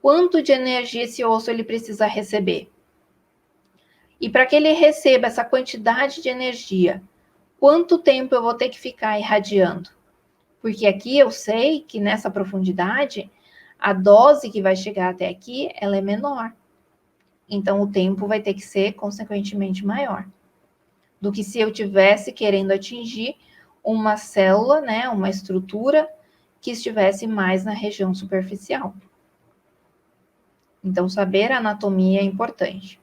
Quanto de energia esse osso ele precisa receber? E para que ele receba essa quantidade de energia, quanto tempo eu vou ter que ficar irradiando? Porque aqui eu sei que nessa profundidade, a dose que vai chegar até aqui, ela é menor. Então, o tempo vai ter que ser, consequentemente, maior do que se eu tivesse querendo atingir uma célula, né, uma estrutura que estivesse mais na região superficial. Então, saber a anatomia é importante.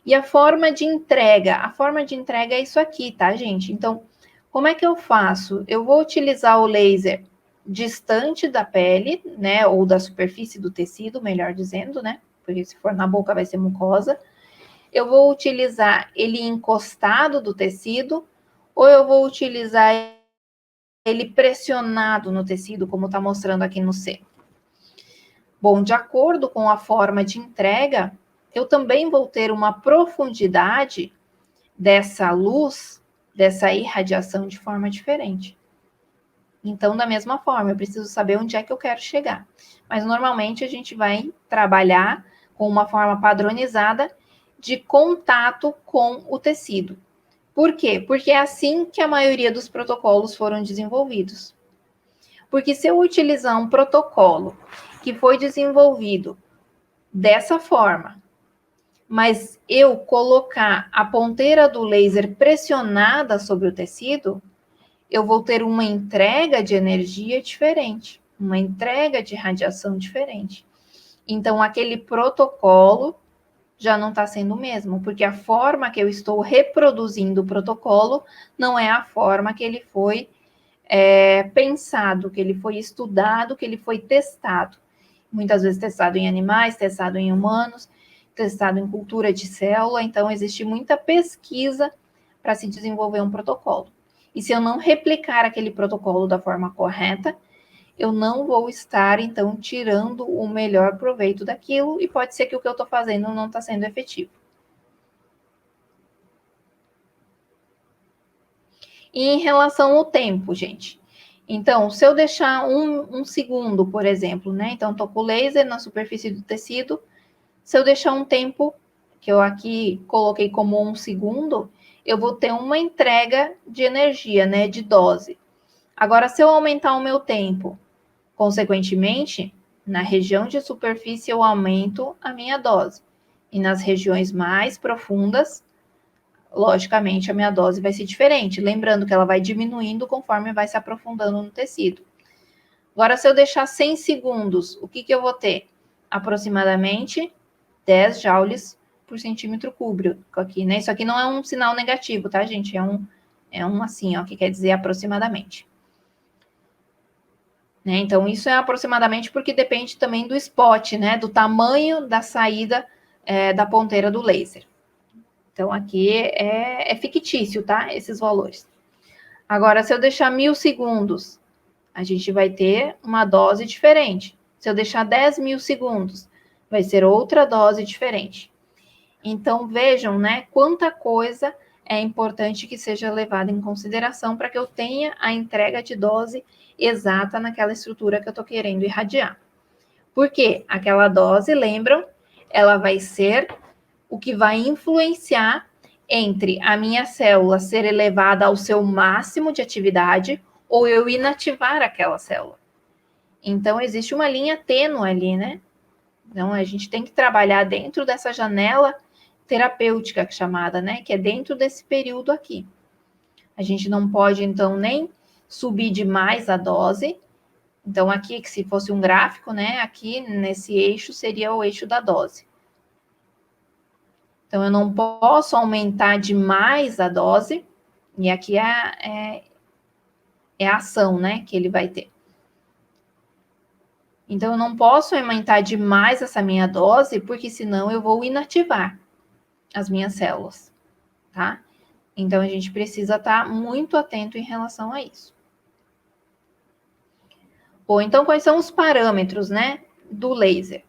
E a forma de entrega? A forma de entrega é isso aqui, tá, gente? Então, como é que eu faço? Eu vou utilizar o laser distante da pele, né, ou da superfície do tecido, melhor dizendo, né, porque se for na boca vai ser mucosa. Eu vou utilizar ele encostado do tecido, ou eu vou utilizar ele pressionado no tecido, como está mostrando aqui no C. Bom, de acordo com a forma de entrega, eu também vou ter uma profundidade dessa luz, dessa irradiação de forma diferente. Então, da mesma forma, eu preciso saber onde é que eu quero chegar. Mas, normalmente, a gente vai trabalhar com uma forma padronizada de contato com o tecido. Por quê? Porque é assim que a maioria dos protocolos foram desenvolvidos. Porque se eu utilizar um protocolo que foi desenvolvido dessa forma, mas eu colocar a ponteira do laser pressionada sobre o tecido, eu vou ter uma entrega de energia diferente, uma entrega de radiação diferente. Então, aquele protocolo já não está sendo o mesmo, porque a forma que eu estou reproduzindo o protocolo não é a forma que ele foi pensado, que ele foi estudado, que ele foi testado. Muitas vezes testado em animais, testado em humanos, testado em cultura de célula, então existe muita pesquisa para se desenvolver um protocolo. E se eu não replicar aquele protocolo da forma correta, eu não vou estar, então, tirando o melhor proveito daquilo, e pode ser que o que eu estou fazendo não está sendo efetivo. E em relação ao tempo, gente. Então, se eu deixar um segundo, por exemplo, né? Então, estou com o laser na superfície do tecido. Se eu deixar um tempo, que eu aqui coloquei como 1 segundo, eu vou ter uma entrega de energia, né? De dose. Agora, se eu aumentar o meu tempo, consequentemente, na região de superfície eu aumento a minha dose. E nas regiões mais profundas, logicamente, a minha dose vai ser diferente. Lembrando que ela vai diminuindo conforme vai se aprofundando no tecido. Agora, se eu deixar 100 segundos, o que eu vou ter? Aproximadamente 10 joules por centímetro cúbico aqui, né? Isso aqui não é um sinal negativo, tá, gente? É um assim, ó, que quer dizer aproximadamente. Né? Então, isso é aproximadamente porque depende também do spot, né? Do tamanho da saída da ponteira do laser. Então, aqui é fictício, tá? Esses valores. Agora, se eu deixar 1000 segundos, a gente vai ter uma dose diferente. Se eu deixar 10.000 segundos, vai ser outra dose diferente. Então, vejam, né? Quanta coisa é importante que seja levada em consideração para que eu tenha a entrega de dose exata naquela estrutura que eu estou querendo irradiar. Porque aquela dose, lembram, ela vai ser o que vai influenciar entre a minha célula ser elevada ao seu máximo de atividade ou eu inativar aquela célula. Então, existe uma linha tênue ali, né? Então, a gente tem que trabalhar dentro dessa janela terapêutica chamada, né? Que é dentro desse período aqui. A gente não pode, então, nem subir demais a dose. Então, aqui, que se fosse um gráfico, né? Aqui, nesse eixo, seria o eixo da dose. Então, eu não posso aumentar demais a dose. E aqui é a ação, né? Que ele vai ter. Então, eu não posso aumentar demais essa minha dose, porque senão eu vou inativar as minhas células, tá? Então, a gente precisa estar muito atento em relação a isso. Bom, então, quais são os parâmetros, né, do laser?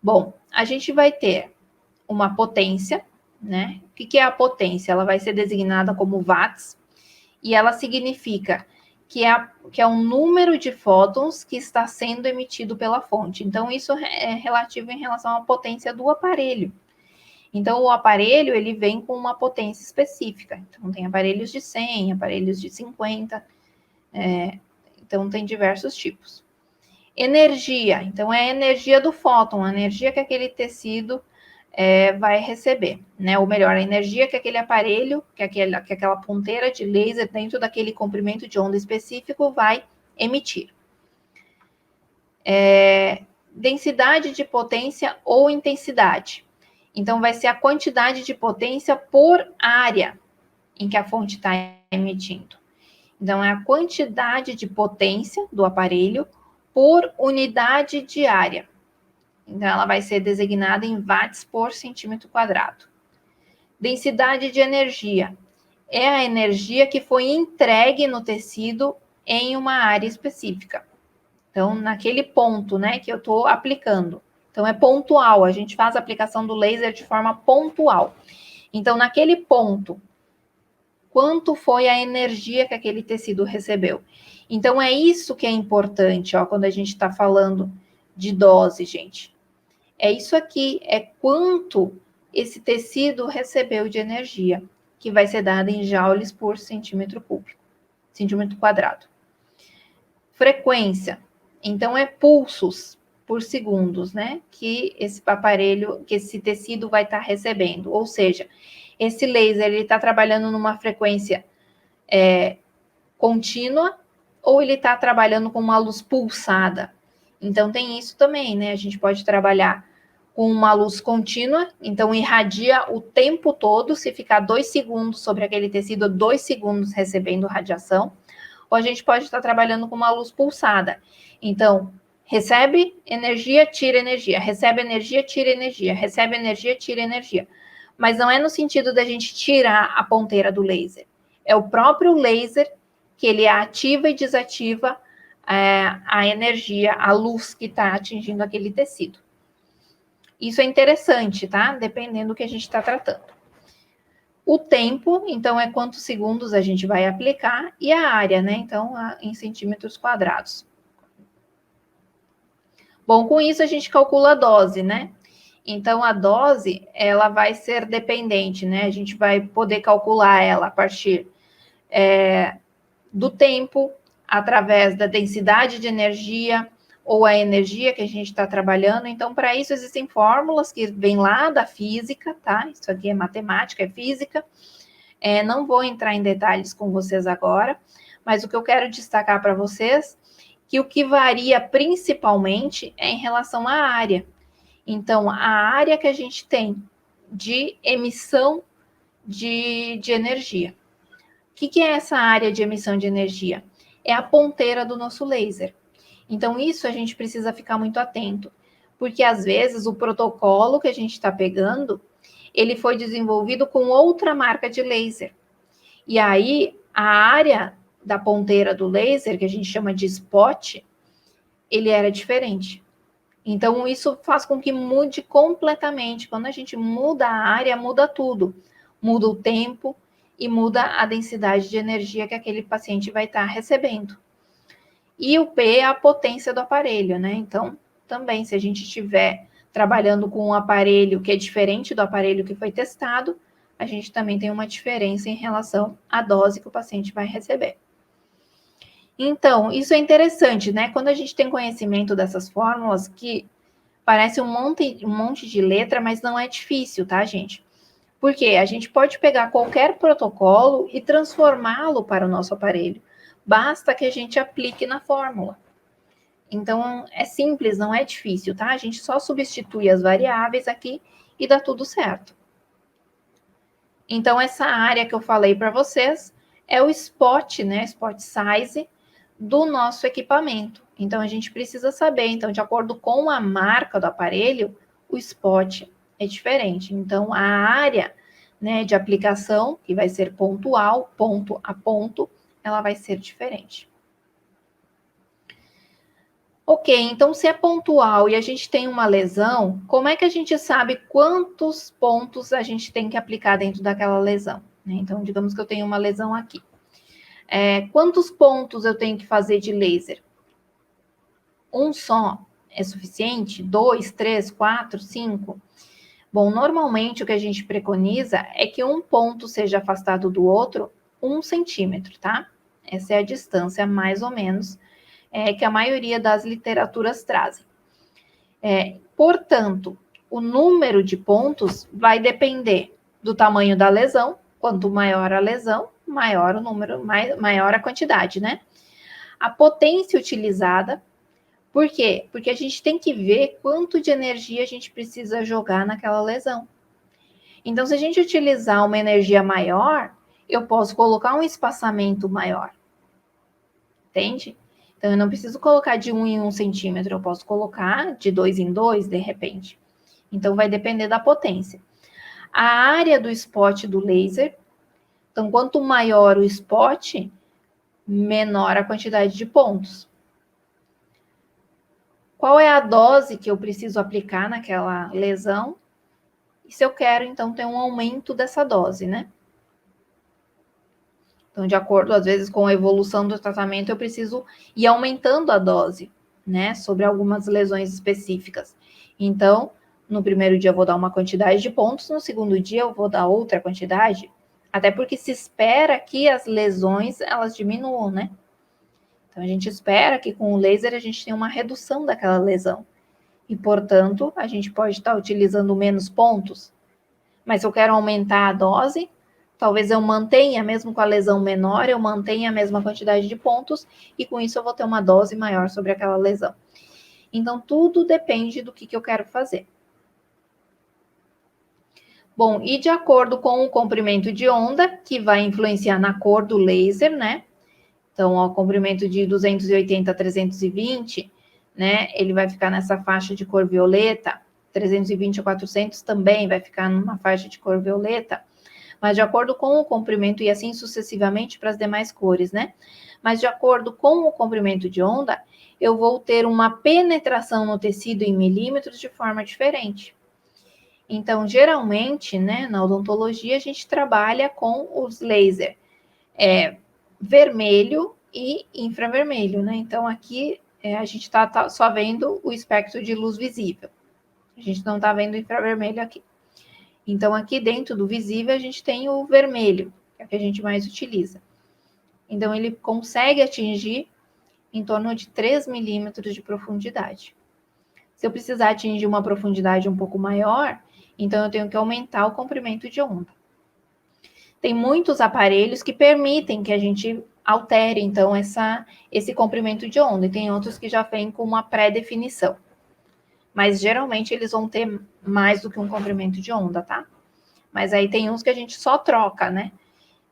Bom, a gente vai ter uma potência, né? O que é a potência? Ela vai ser designada como watts, e ela significa que é um número de fótons que está sendo emitido pela fonte. Então, isso é relativo em relação à potência do aparelho. Então, o aparelho, ele vem com uma potência específica. Então, tem aparelhos de 100, aparelhos de 50, então tem diversos tipos. Energia, então é a energia do fóton, a energia que aquele tecido vai receber, né? Ou melhor, a energia que aquele aparelho, que aquela ponteira de laser dentro daquele comprimento de onda específico vai emitir. Densidade de potência ou intensidade. Então, vai ser a quantidade de potência por área em que a fonte está emitindo. Então, é a quantidade de potência do aparelho por unidade de área. Então, ela vai ser designada em watts por centímetro quadrado. Densidade de energia. É a energia que foi entregue no tecido em uma área específica. Então, naquele ponto, né, que eu estou aplicando. Então, é pontual. A gente faz a aplicação do laser de forma pontual. Então, naquele ponto, quanto foi a energia que aquele tecido recebeu? Então, é isso que é importante, ó, quando a gente está falando de dose, gente. É isso aqui, é quanto esse tecido recebeu de energia, que vai ser dada em joules por centímetro cúbico, centímetro quadrado. Frequência, então é pulsos por segundos, né? Que esse aparelho, que esse tecido vai estar recebendo. Ou seja, esse laser ele está trabalhando numa frequência contínua ou ele está trabalhando com uma luz pulsada. Então tem isso também, né? A gente pode trabalhar com uma luz contínua, então irradia o tempo todo, se ficar 2 segundos sobre aquele tecido, 2 segundos recebendo radiação, ou a gente pode estar trabalhando com uma luz pulsada. Então, recebe energia, tira energia, recebe energia, tira energia, recebe energia, tira energia. Mas não é no sentido da gente tirar a ponteira do laser. É o próprio laser que ele ativa e desativa a energia, a luz que está atingindo aquele tecido. Isso é interessante, tá? Dependendo do que a gente está tratando. O tempo, então, é quantos segundos a gente vai aplicar, e a área, né? Então, em centímetros quadrados. Bom, com isso a gente calcula a dose, né? Então, a dose, ela vai ser dependente, né? A gente vai poder calcular ela a partir do tempo, através da densidade de energia, ou a energia que a gente está trabalhando. Então, para isso, existem fórmulas que vêm lá da física, tá? Isso aqui é matemática, é física. Não vou entrar em detalhes com vocês agora, mas o que eu quero destacar para vocês que o que varia principalmente é em relação à área. Então, a área que a gente tem de emissão de energia. O que é essa área de emissão de energia? É a ponteira do nosso laser. Então, isso a gente precisa ficar muito atento, porque às vezes o protocolo que a gente está pegando, ele foi desenvolvido com outra marca de laser. E aí, a área da ponteira do laser, que a gente chama de spot, ele era diferente. Então, isso faz com que mude completamente. Quando a gente muda a área, muda tudo. Muda o tempo e muda a densidade de energia que aquele paciente vai estar recebendo. E o P é a potência do aparelho, né? Então, também, se a gente estiver trabalhando com um aparelho que é diferente do aparelho que foi testado, a gente também tem uma diferença em relação à dose que o paciente vai receber. Então, isso é interessante, né? Quando a gente tem conhecimento dessas fórmulas, que parece um monte de letra, mas não é difícil, tá, gente? Porque a gente pode pegar qualquer protocolo e transformá-lo para o nosso aparelho. Basta que a gente aplique na fórmula. Então, é simples, não é difícil, tá? A gente só substitui as variáveis aqui e dá tudo certo. Então, essa área que eu falei para vocês é o spot, né? Spot size do nosso equipamento. Então, a gente precisa saber. Então, de acordo com a marca do aparelho, o spot é diferente. Então, a área, né, de aplicação, que vai ser pontual, ponto a ponto, ela vai ser diferente. Ok, então se é pontual e a gente tem uma lesão, como é que a gente sabe quantos pontos a gente tem que aplicar dentro daquela lesão? Então, digamos que eu tenho uma lesão aqui. Quantos pontos eu tenho que fazer de laser? Um só é suficiente? 2, 3, 4, 5? Bom, normalmente o que a gente preconiza é que um ponto seja afastado do outro 1 centímetro, tá? Essa é a distância, mais ou menos, que a maioria das literaturas trazem. Portanto, o número de pontos vai depender do tamanho da lesão. Quanto maior a lesão, maior o número, maior a quantidade, né? A potência utilizada. Por quê? Porque a gente tem que ver quanto de energia a gente precisa jogar naquela lesão. Então, se a gente utilizar uma energia maior, eu posso colocar um espaçamento maior. Entende? Então, eu não preciso colocar de 1 em 1 centímetro, eu posso colocar de 2 em 2, de repente. Então, vai depender da potência. A área do spot do laser. Então, quanto maior o spot, menor a quantidade de pontos. Qual é a dose que eu preciso aplicar naquela lesão? E se eu quero, então, ter um aumento dessa dose, né? Então, de acordo, às vezes, com a evolução do tratamento, eu preciso ir aumentando a dose, né? Sobre algumas lesões específicas. Então, no primeiro dia eu vou dar uma quantidade de pontos, no segundo dia eu vou dar outra quantidade, até porque se espera que as lesões, elas diminuam, né? Então, a gente espera que com o laser a gente tenha uma redução daquela lesão. E, portanto, a gente pode estar utilizando menos pontos. Mas se eu quero aumentar a dose, talvez eu mantenha, mesmo com a lesão menor, eu mantenha a mesma quantidade de pontos e com isso eu vou ter uma dose maior sobre aquela lesão. Então, tudo depende do que eu quero fazer. Bom, e de acordo com o comprimento de onda, que vai influenciar na cor do laser, né? Então, o comprimento de 280 a 320, né? Ele vai ficar nessa faixa de cor violeta. 320 a 400 também vai ficar numa faixa de cor violeta. Mas de acordo com o comprimento, e assim sucessivamente para as demais cores, né? Mas de acordo com o comprimento de onda, eu vou ter uma penetração no tecido em milímetros de forma diferente. Então, geralmente, né, na odontologia, a gente trabalha com os lasers vermelho e infravermelho, né? Então, aqui a gente está só vendo o espectro de luz visível. A gente não está vendo o infravermelho aqui. Então, aqui dentro do visível, a gente tem o vermelho, que é o que a gente mais utiliza. Então, ele consegue atingir em torno de 3 milímetros de profundidade. Se eu precisar atingir uma profundidade um pouco maior, então eu tenho que aumentar o comprimento de onda. Tem muitos aparelhos que permitem que a gente altere, então, esse comprimento de onda. E tem outros que já vêm com uma pré-definição. Mas, geralmente, eles vão ter mais do que um comprimento de onda, tá? Mas aí tem uns que a gente só troca, né?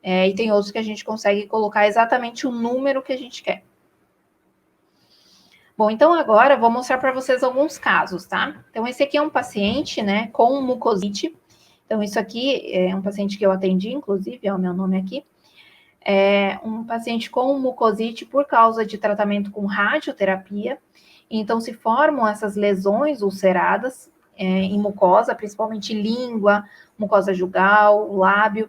E tem outros que a gente consegue colocar exatamente o número que a gente quer. Bom, então agora eu vou mostrar para vocês alguns casos, tá? Então, esse aqui é um paciente, né, com mucosite. Então, isso aqui é um paciente que eu atendi, inclusive, é o meu nome aqui. É um paciente com mucosite por causa de tratamento com radioterapia. Então, se formam essas lesões ulceradas em mucosa, principalmente língua, mucosa jugal, lábio.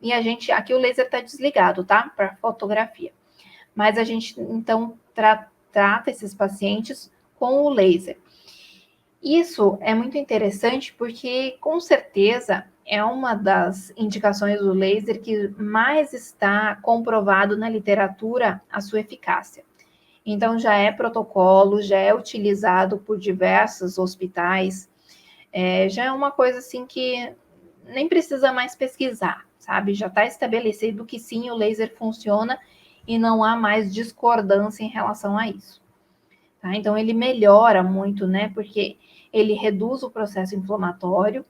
E a gente, aqui o laser está desligado, tá? Para fotografia. Mas a gente, então, trata esses pacientes com o laser. Isso é muito interessante porque, com certeza, é uma das indicações do laser que mais está comprovado na literatura a sua eficácia. Então, já é protocolo, já é utilizado por diversos hospitais, já é uma coisa assim que nem precisa mais pesquisar, sabe? Já está estabelecido que sim, o laser funciona e não há mais discordância em relação a isso. Tá? Então, ele melhora muito, né? Porque ele reduz o processo inflamatório,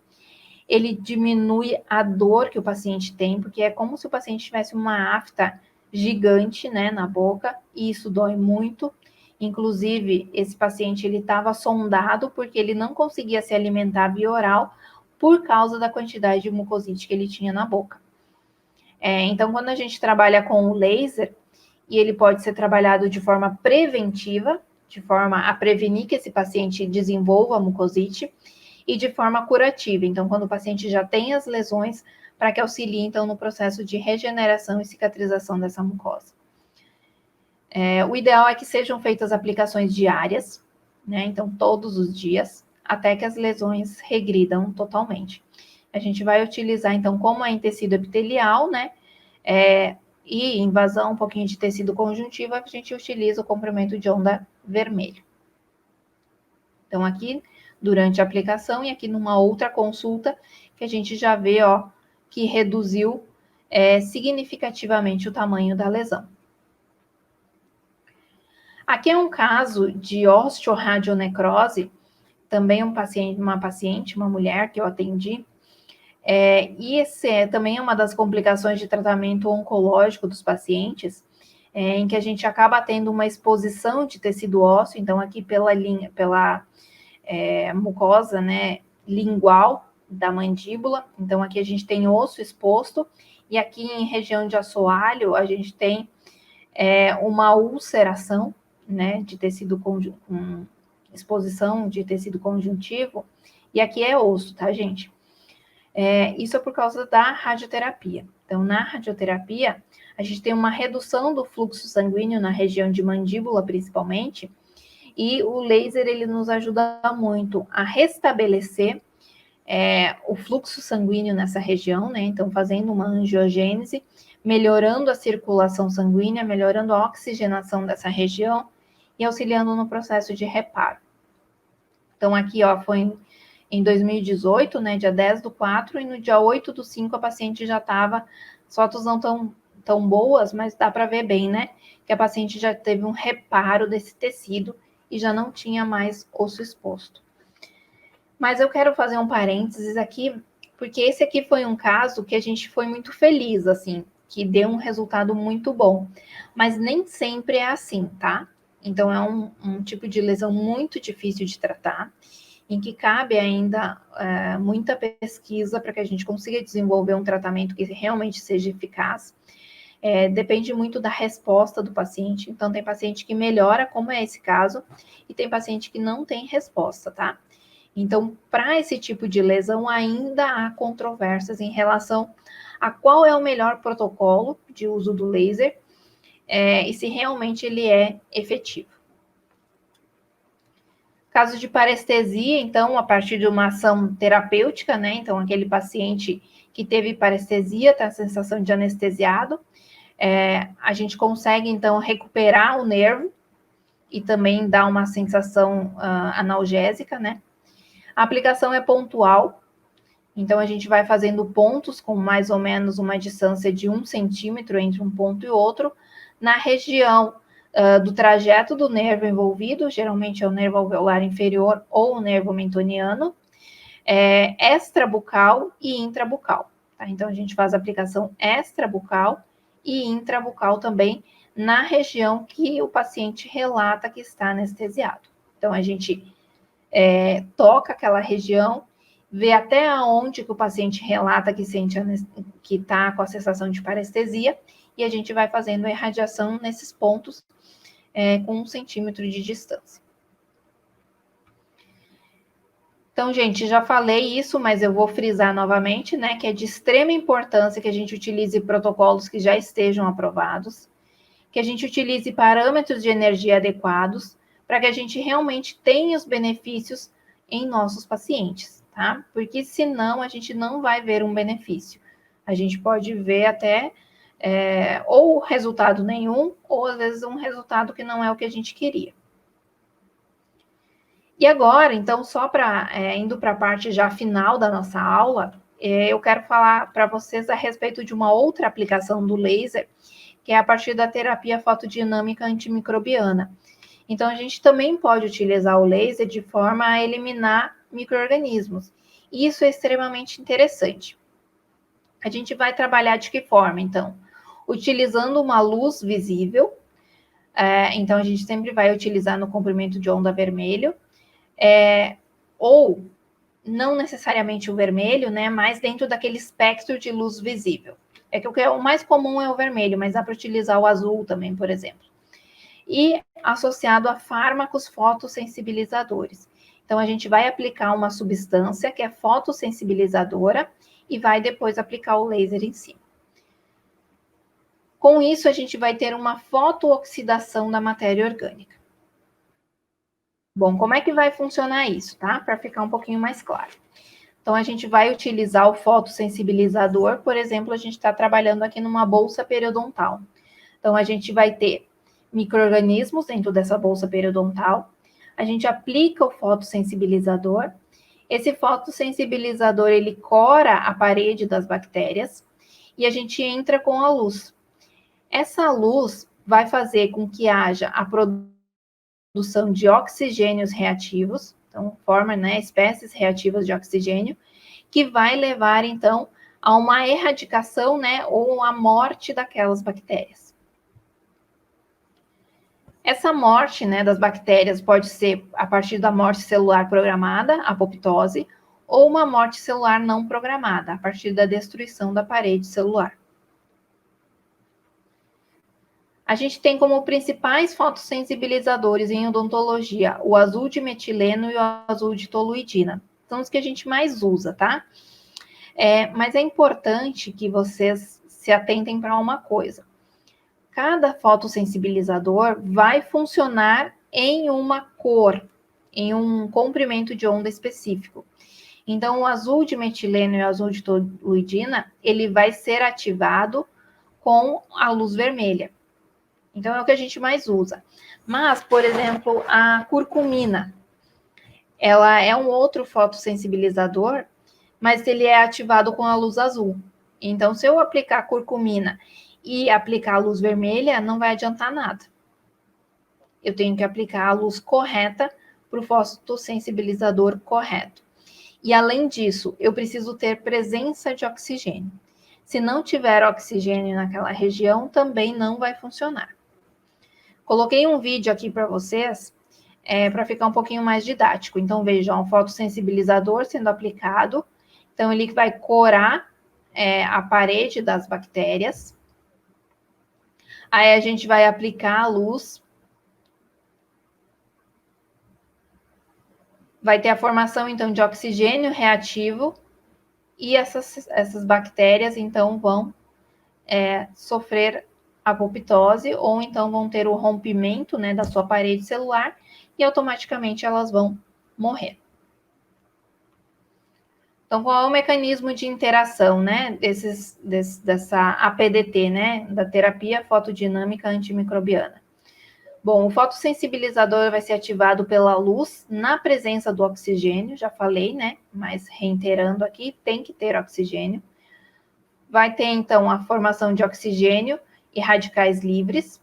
ele diminui a dor que o paciente tem, porque é como se o paciente tivesse uma afta gigante, né, na boca, e isso dói muito. Inclusive, esse paciente, ele estava sondado porque ele não conseguia se alimentar via oral por causa da quantidade de mucosite que ele tinha na boca. Então, quando a gente trabalha com o laser, e ele pode ser trabalhado de forma preventiva, de forma a prevenir que esse paciente desenvolva mucosite, e de forma curativa. Então, quando o paciente já tem as lesões, para que auxilie, então, no processo de regeneração e cicatrização dessa mucosa. O ideal é que sejam feitas aplicações diárias, né? Então, todos os dias, até que as lesões regridam totalmente. A gente vai utilizar, então, como é em tecido epitelial, né? e invasão, um pouquinho de tecido conjuntivo, a gente utiliza o comprimento de onda vermelho. Então, aqui, durante a aplicação e aqui numa outra consulta, que a gente já vê, ó, que reduziu significativamente o tamanho da lesão. Aqui é um caso de osteoradionecrose, também uma paciente, uma mulher que eu atendi, e esse também é uma das complicações de tratamento oncológico dos pacientes, em que a gente acaba tendo uma exposição de tecido ósseo, então aqui pela mucosa, né, lingual da mandíbula, então aqui a gente tem osso exposto, e aqui em região de assoalho a gente tem uma ulceração, né, de tecido com exposição de tecido conjuntivo, e aqui é osso, tá, gente? Isso é por causa da radioterapia. Então, na radioterapia, a gente tem uma redução do fluxo sanguíneo na região de mandíbula, principalmente, e o laser, ele nos ajuda muito a restabelecer o fluxo sanguíneo nessa região, né? Então, fazendo uma angiogênese, melhorando a circulação sanguínea, melhorando a oxigenação dessa região e auxiliando no processo de reparo. Então, aqui, ó, foi em 2018, né, dia 10/4, e no dia 8/5 a paciente já estava, as fotos não tão boas, mas dá para ver bem, né, que a paciente já teve um reparo desse tecido e já não tinha mais osso exposto. Mas eu quero fazer um parênteses aqui, porque esse aqui foi um caso que a gente foi muito feliz, assim, que deu um resultado muito bom. Mas nem sempre é assim, tá? Então, é um tipo de lesão muito difícil de tratar, em que cabe ainda muita pesquisa para que a gente consiga desenvolver um tratamento que realmente seja eficaz. Depende muito da resposta do paciente. Então, tem paciente que melhora, como é esse caso, e tem paciente que não tem resposta, tá? Então, para esse tipo de lesão, ainda há controvérsias em relação a qual é o melhor protocolo de uso do laser e se realmente ele é efetivo. Caso de parestesia, então, a partir de uma ação terapêutica, né? Então, aquele paciente que teve parestesia, tem a sensação de anestesiado, a gente consegue, então, recuperar o nervo e também dar uma sensação analgésica, né? A aplicação é pontual, então a gente vai fazendo pontos com mais ou menos uma distância de 1 centímetro entre um ponto e outro, na região do trajeto do nervo envolvido, geralmente é o nervo alveolar inferior ou o nervo mentoniano, extrabucal e intrabucal. Tá? Então a gente faz a aplicação extrabucal e intrabucal também na região que o paciente relata que está anestesiado. Então a gente toca aquela região, vê até onde que o paciente relata que sente que está com a sensação de parestesia, e a gente vai fazendo a irradiação nesses pontos com 1 centímetro de distância. Então, gente, já falei isso, mas eu vou frisar novamente, né, que é de extrema importância que a gente utilize protocolos que já estejam aprovados, que a gente utilize parâmetros de energia adequados, para que a gente realmente tenha os benefícios em nossos pacientes, tá? Porque senão a gente não vai ver um benefício. A gente pode ver até ou resultado nenhum, ou às vezes um resultado que não é o que a gente queria. E agora, então, só indo para a parte já final da nossa aula, eu quero falar para vocês a respeito de uma outra aplicação do laser, que é a partir da terapia fotodinâmica antimicrobiana. Então, a gente também pode utilizar o laser de forma a eliminar micro-organismos. E isso é extremamente interessante. A gente vai trabalhar de que forma, então? Utilizando uma luz visível. Então, a gente sempre vai utilizar no comprimento de onda vermelho. Ou não necessariamente o vermelho, né? Mas dentro daquele espectro de luz visível. O mais comum é o vermelho, mas dá para utilizar o azul também, por exemplo. E associado a fármacos fotossensibilizadores. Então, a gente vai aplicar uma substância que é fotossensibilizadora e vai depois aplicar o laser em cima. Com isso, a gente vai ter uma fotooxidação da matéria orgânica. Bom, como é que vai funcionar isso, tá? Para ficar um pouquinho mais claro. Então, a gente vai utilizar o fotossensibilizador, por exemplo, a gente está trabalhando aqui numa bolsa periodontal. Então, a gente vai ter micro-organismos dentro dessa bolsa periodontal, a gente aplica o fotossensibilizador, esse fotossensibilizador, ele cora a parede das bactérias e a gente entra com a luz. Essa luz vai fazer com que haja a produção de oxigênios reativos, então forma, né, espécies reativas de oxigênio, que vai levar, então, a uma erradicação, né, ou a morte daquelas bactérias. Essa morte, né, das bactérias pode ser a partir da morte celular programada, apoptose, ou uma morte celular não programada, a partir da destruição da parede celular. A gente tem como principais fotossensibilizadores em odontologia o azul de metileno e o azul de toluidina. São os que a gente mais usa, tá? Mas é importante que vocês se atentem para uma coisa. Cada fotossensibilizador vai funcionar em uma cor, em um comprimento de onda específico. Então, o azul de metileno e o azul de toluidina, ele vai ser ativado com a luz vermelha. Então, é o que a gente mais usa. Mas, por exemplo, a curcumina, ela é um outro fotossensibilizador, mas ele é ativado com a luz azul. Então, se eu aplicar curcumina e aplicar a luz vermelha, não vai adiantar nada. Eu tenho que aplicar a luz correta para o fotossensibilizador correto. E, além disso, eu preciso ter presença de oxigênio. Se não tiver oxigênio naquela região, também não vai funcionar. Coloquei um vídeo aqui para vocês, para ficar um pouquinho mais didático. Então, vejam, um fotossensibilizador sendo aplicado. Então, ele vai corar a parede das bactérias. Aí, a gente vai aplicar a luz. Vai ter a formação, então, de oxigênio reativo. E essas bactérias, então, vão sofrer apoptose, ou então vão ter o rompimento, né, da sua parede celular, e automaticamente elas vão morrer. Então, qual é o mecanismo de interação, né, dessa APDT, né, da terapia fotodinâmica antimicrobiana? Bom, o fotossensibilizador vai ser ativado pela luz na presença do oxigênio, já falei, né, mas reiterando aqui, tem que ter oxigênio. Vai ter, então, a formação de oxigênio e radicais livres.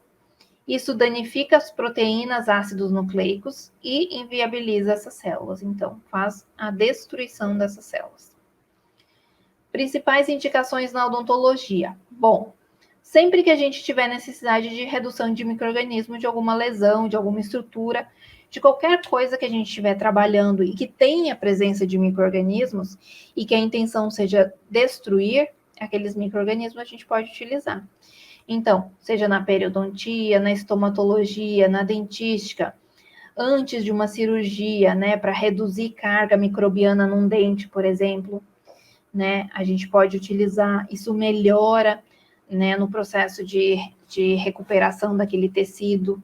Isso danifica as proteínas ácidos nucleicos e inviabiliza essas células. Então, faz a destruição dessas células. Principais indicações na odontologia. Bom, sempre que a gente tiver necessidade de redução de micro-organismo, de alguma lesão, de alguma estrutura, de qualquer coisa que a gente estiver trabalhando e que tenha presença de micro-organismos e que a intenção seja destruir aqueles micro-organismos, a gente pode utilizar. Então, seja na periodontia, na estomatologia, na dentística, antes de uma cirurgia, né, para reduzir carga microbiana num dente, por exemplo, né, a gente pode utilizar, isso melhora, né, no processo de recuperação daquele tecido.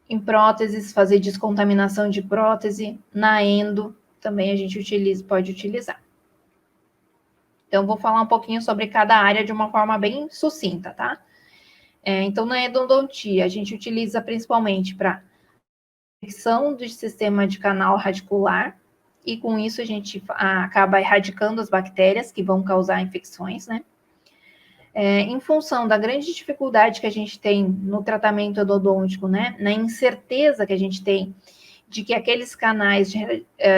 Em próteses, fazer descontaminação de prótese, na endo, também a gente pode utilizar. Então, vou falar um pouquinho sobre cada área de uma forma bem sucinta, tá? Então, na endodontia, a gente utiliza principalmente para infecção do sistema de canal radicular, e com isso a gente acaba erradicando as bactérias que vão causar infecções, né? Em função da grande dificuldade que a gente tem no tratamento odontológico, né? Na incerteza que a gente tem de que aqueles canais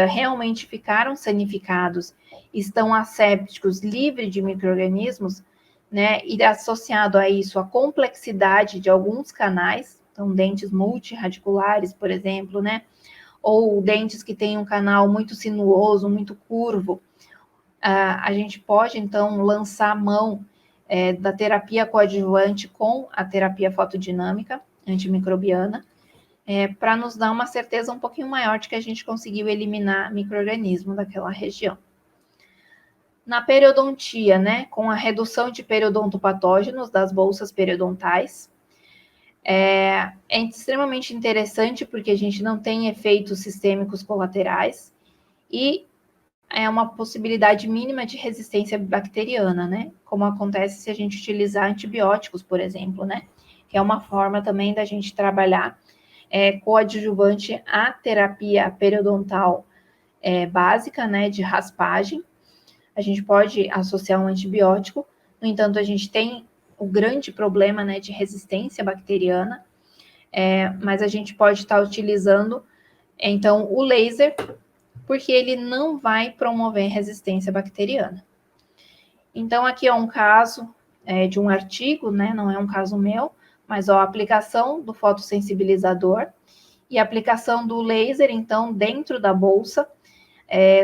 realmente ficaram sanificados, estão assépticos, livres de micro-organismos, né? E associado a isso a complexidade de alguns canais, então dentes multirradiculares, por exemplo, né? Ou dentes que têm um canal muito sinuoso, muito curvo, a gente pode, então, lançar mão da terapia coadjuvante com a terapia fotodinâmica antimicrobiana, para nos dar uma certeza um pouquinho maior de que a gente conseguiu eliminar micro-organismo daquela região. Na periodontia, né, com a redução de periodontopatógenos das bolsas periodontais, é extremamente interessante porque a gente não tem efeitos sistêmicos colaterais e é uma possibilidade mínima de resistência bacteriana, né? Como acontece se a gente utilizar antibióticos, por exemplo, né? Que é uma forma também da gente trabalhar coadjuvante à terapia periodontal básica, né? De raspagem. A gente pode associar um antibiótico, no entanto, a gente tem o grande problema, né? De resistência bacteriana, mas a gente pode estar utilizando, então, o laser, porque ele não vai promover resistência bacteriana. Então, aqui é um caso de um artigo, né? Não é um caso meu, mas a aplicação do fotossensibilizador e a aplicação do laser, então, dentro da bolsa,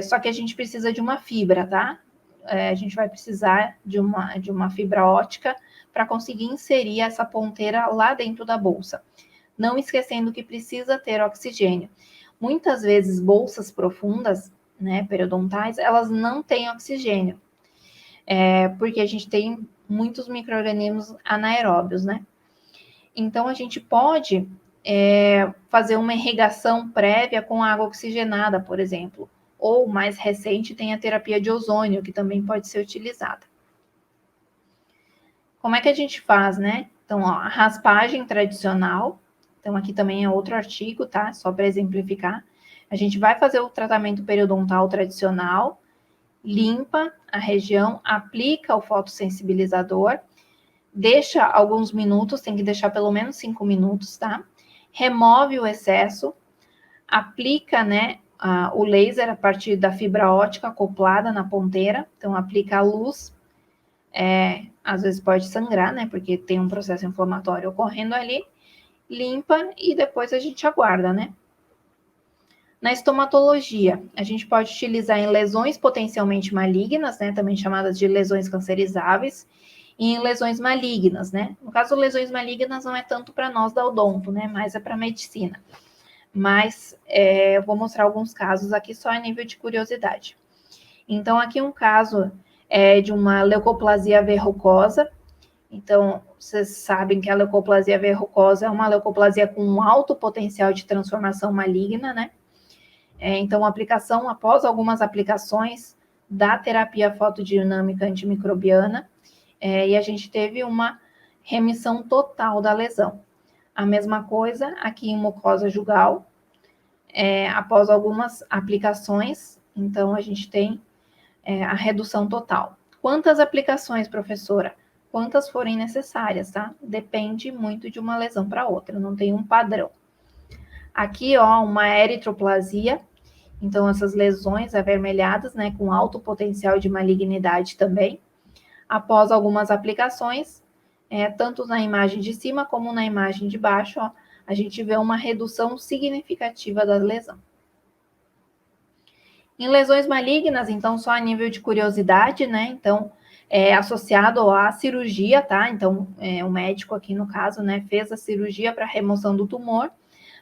só que a gente precisa de uma fibra, tá? A gente vai precisar de uma fibra ótica para conseguir inserir essa ponteira lá dentro da bolsa. Não esquecendo que precisa ter oxigênio. Muitas vezes, bolsas profundas, né, periodontais, elas não têm oxigênio, porque a gente tem muitos micro-organismos anaeróbios, né? Então, a gente pode fazer uma irrigação prévia com água oxigenada, por exemplo. Ou, mais recente, tem a terapia de ozônio, que também pode ser utilizada. Como é que a gente faz, né? Então, ó, a raspagem tradicional. Então, aqui também é outro artigo, tá? Só para exemplificar. A gente vai fazer o tratamento periodontal tradicional, limpa a região, aplica o fotossensibilizador, deixa alguns minutos, tem que deixar pelo menos 5 minutos, tá? Remove o excesso, aplica, né, o laser a partir da fibra ótica acoplada na ponteira, então aplica a luz, às vezes pode sangrar, né, porque tem um processo inflamatório ocorrendo ali, limpa e depois a gente aguarda, né. Na estomatologia, a gente pode utilizar em lesões potencialmente malignas, né, também chamadas de lesões cancerizáveis, e em lesões malignas, né. No caso, lesões malignas não é tanto para nós da odonto, né, mas é para medicina. Mas eu vou mostrar alguns casos aqui só a nível de curiosidade. Então, aqui um caso de uma leucoplasia verrucosa. Então, vocês sabem que a leucoplasia verrucosa é uma leucoplasia com um alto potencial de transformação maligna, né? Então, aplicação, após algumas aplicações da terapia fotodinâmica antimicrobiana, e a gente teve uma remissão total da lesão. A mesma coisa aqui em mucosa jugal, após algumas aplicações, então a gente tem a redução total. Quantas aplicações, professora? Quantas forem necessárias, tá? Depende muito de uma lesão para outra, não tem um padrão. Aqui, ó, uma eritroplasia, então essas lesões avermelhadas, né, com alto potencial de malignidade também. Após algumas aplicações, tanto na imagem de cima como na imagem de baixo, ó, a gente vê uma redução significativa da lesão. Em lesões malignas, então, só a nível de curiosidade, né? Então, associado à cirurgia, tá? Então, o médico aqui, no caso, né, fez a cirurgia para remoção do tumor,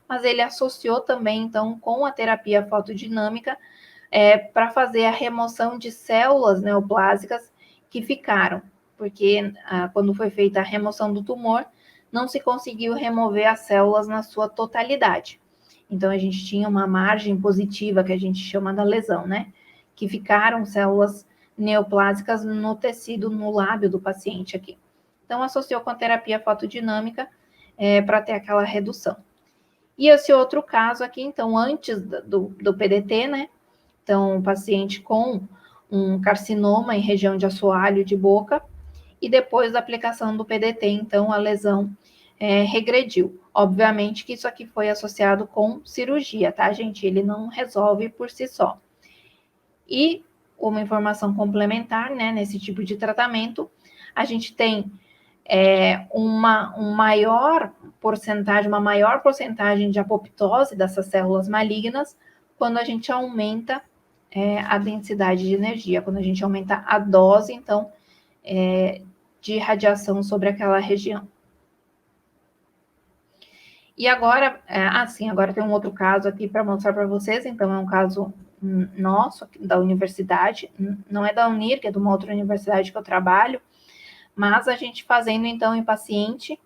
mas ele associou também, então, com a terapia fotodinâmica para fazer a remoção de células neoplásicas que ficaram, porque quando foi feita a remoção do tumor, não se conseguiu remover as células na sua totalidade. Então, a gente tinha uma margem positiva, que a gente chama da lesão, né? Que ficaram células neoplásicas no tecido, no lábio do paciente aqui. Então, associou com a terapia fotodinâmica para ter aquela redução. E esse outro caso aqui, então, antes do PDT, né? Então, um paciente com um carcinoma em região de assoalho de boca, e depois da aplicação do PDT, então, a lesão regrediu. Obviamente que isso aqui foi associado com cirurgia, tá, gente? Ele não resolve por si só. E uma informação complementar, né, nesse tipo de tratamento, a gente tem uma maior porcentagem de apoptose dessas células malignas quando a gente aumenta a densidade de energia, quando a gente aumenta a dose, então, de radiação sobre aquela região. E agora, agora tem um outro caso aqui para mostrar para vocês, então é um caso nosso, da universidade, não é da Unirg, é de uma outra universidade que eu trabalho, mas a gente fazendo, então, em paciente,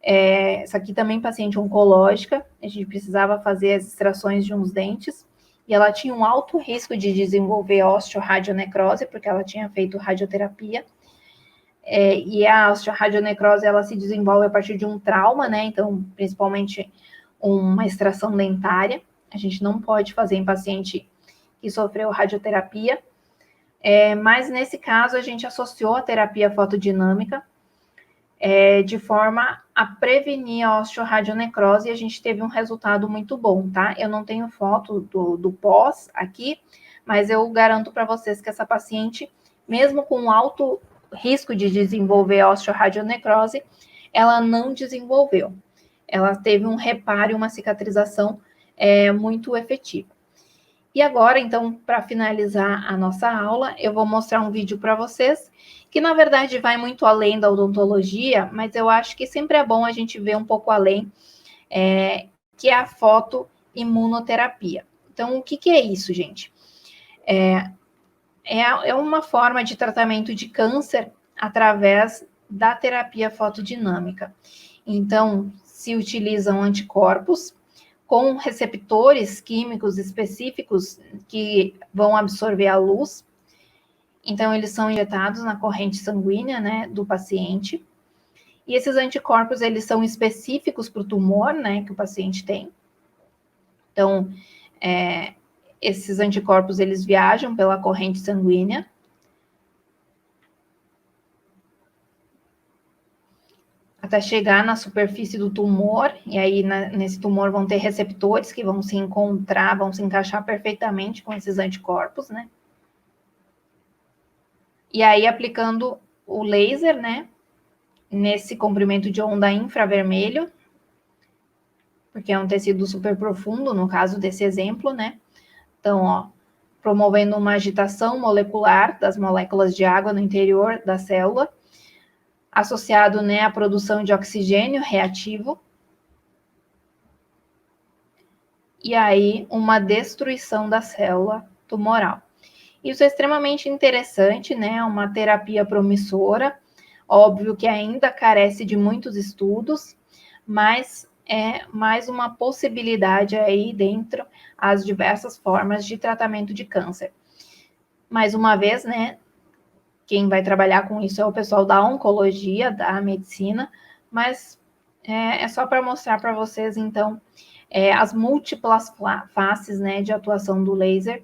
essa aqui também paciente oncológica, a gente precisava fazer as extrações de uns dentes, e ela tinha um alto risco de desenvolver osteoradionecrose, porque ela tinha feito radioterapia. E a osteoradionecrose, ela se desenvolve a partir de um trauma, né? Então, principalmente uma extração dentária. A gente não pode fazer em paciente que sofreu radioterapia. Mas, nesse caso, a gente associou a terapia fotodinâmica de forma a prevenir a osteoradionecrose, e a gente teve um resultado muito bom, tá? Eu não tenho foto do pós aqui, mas eu garanto para vocês que essa paciente, mesmo com alto risco de desenvolver osteoradionecrose, ela não desenvolveu. Ela teve um reparo e uma cicatrização muito efetiva. E agora, então, para finalizar a nossa aula, eu vou mostrar um vídeo para vocês, que na verdade vai muito além da odontologia, mas eu acho que sempre é bom a gente ver um pouco além, que é a fotoimunoterapia. Então, o que é isso, gente? É uma forma de tratamento de câncer através da terapia fotodinâmica. Então, se utilizam anticorpos com receptores químicos específicos que vão absorver a luz. Então, eles são injetados na corrente sanguínea, né, do paciente. E esses anticorpos, eles são específicos para o tumor, né, que o paciente tem. Então, esses anticorpos, eles viajam pela corrente sanguínea. Até chegar na superfície do tumor, e aí nesse tumor vão ter receptores que vão se encontrar, vão se encaixar perfeitamente com esses anticorpos, né? E aí, aplicando o laser, né, nesse comprimento de onda infravermelho, porque é um tecido super profundo, no caso desse exemplo, né? Então, ó, promovendo uma agitação molecular das moléculas de água no interior da célula, associado, né, à produção de oxigênio reativo, e aí uma destruição da célula tumoral. Isso é extremamente interessante, né? Uma terapia promissora, óbvio que ainda carece de muitos estudos, mas é mais uma possibilidade aí dentro as diversas formas de tratamento de câncer. Mais uma vez, né? Quem vai trabalhar com isso é o pessoal da oncologia, da medicina, mas é só para mostrar para vocês, então, as múltiplas faces, né, de atuação do laser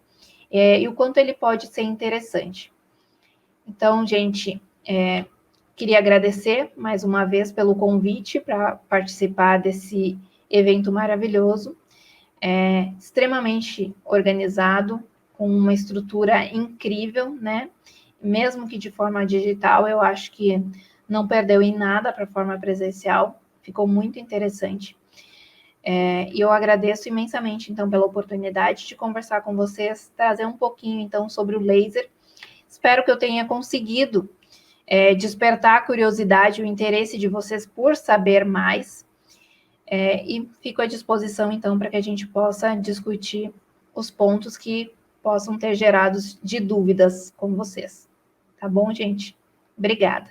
e o quanto ele pode ser interessante. Então, gente, queria agradecer mais uma vez pelo convite para participar desse evento maravilhoso, extremamente organizado, com uma estrutura incrível, né? Mesmo que de forma digital, eu acho que não perdeu em nada para a forma presencial, ficou muito interessante. E eu agradeço imensamente, então, pela oportunidade de conversar com vocês, trazer um pouquinho, então, sobre o laser. Espero que eu tenha conseguido despertar a curiosidade e o interesse de vocês por saber mais. E fico à disposição, então, para que a gente possa discutir os pontos que possam ter gerado de dúvidas com vocês. Tá bom, gente? Obrigada.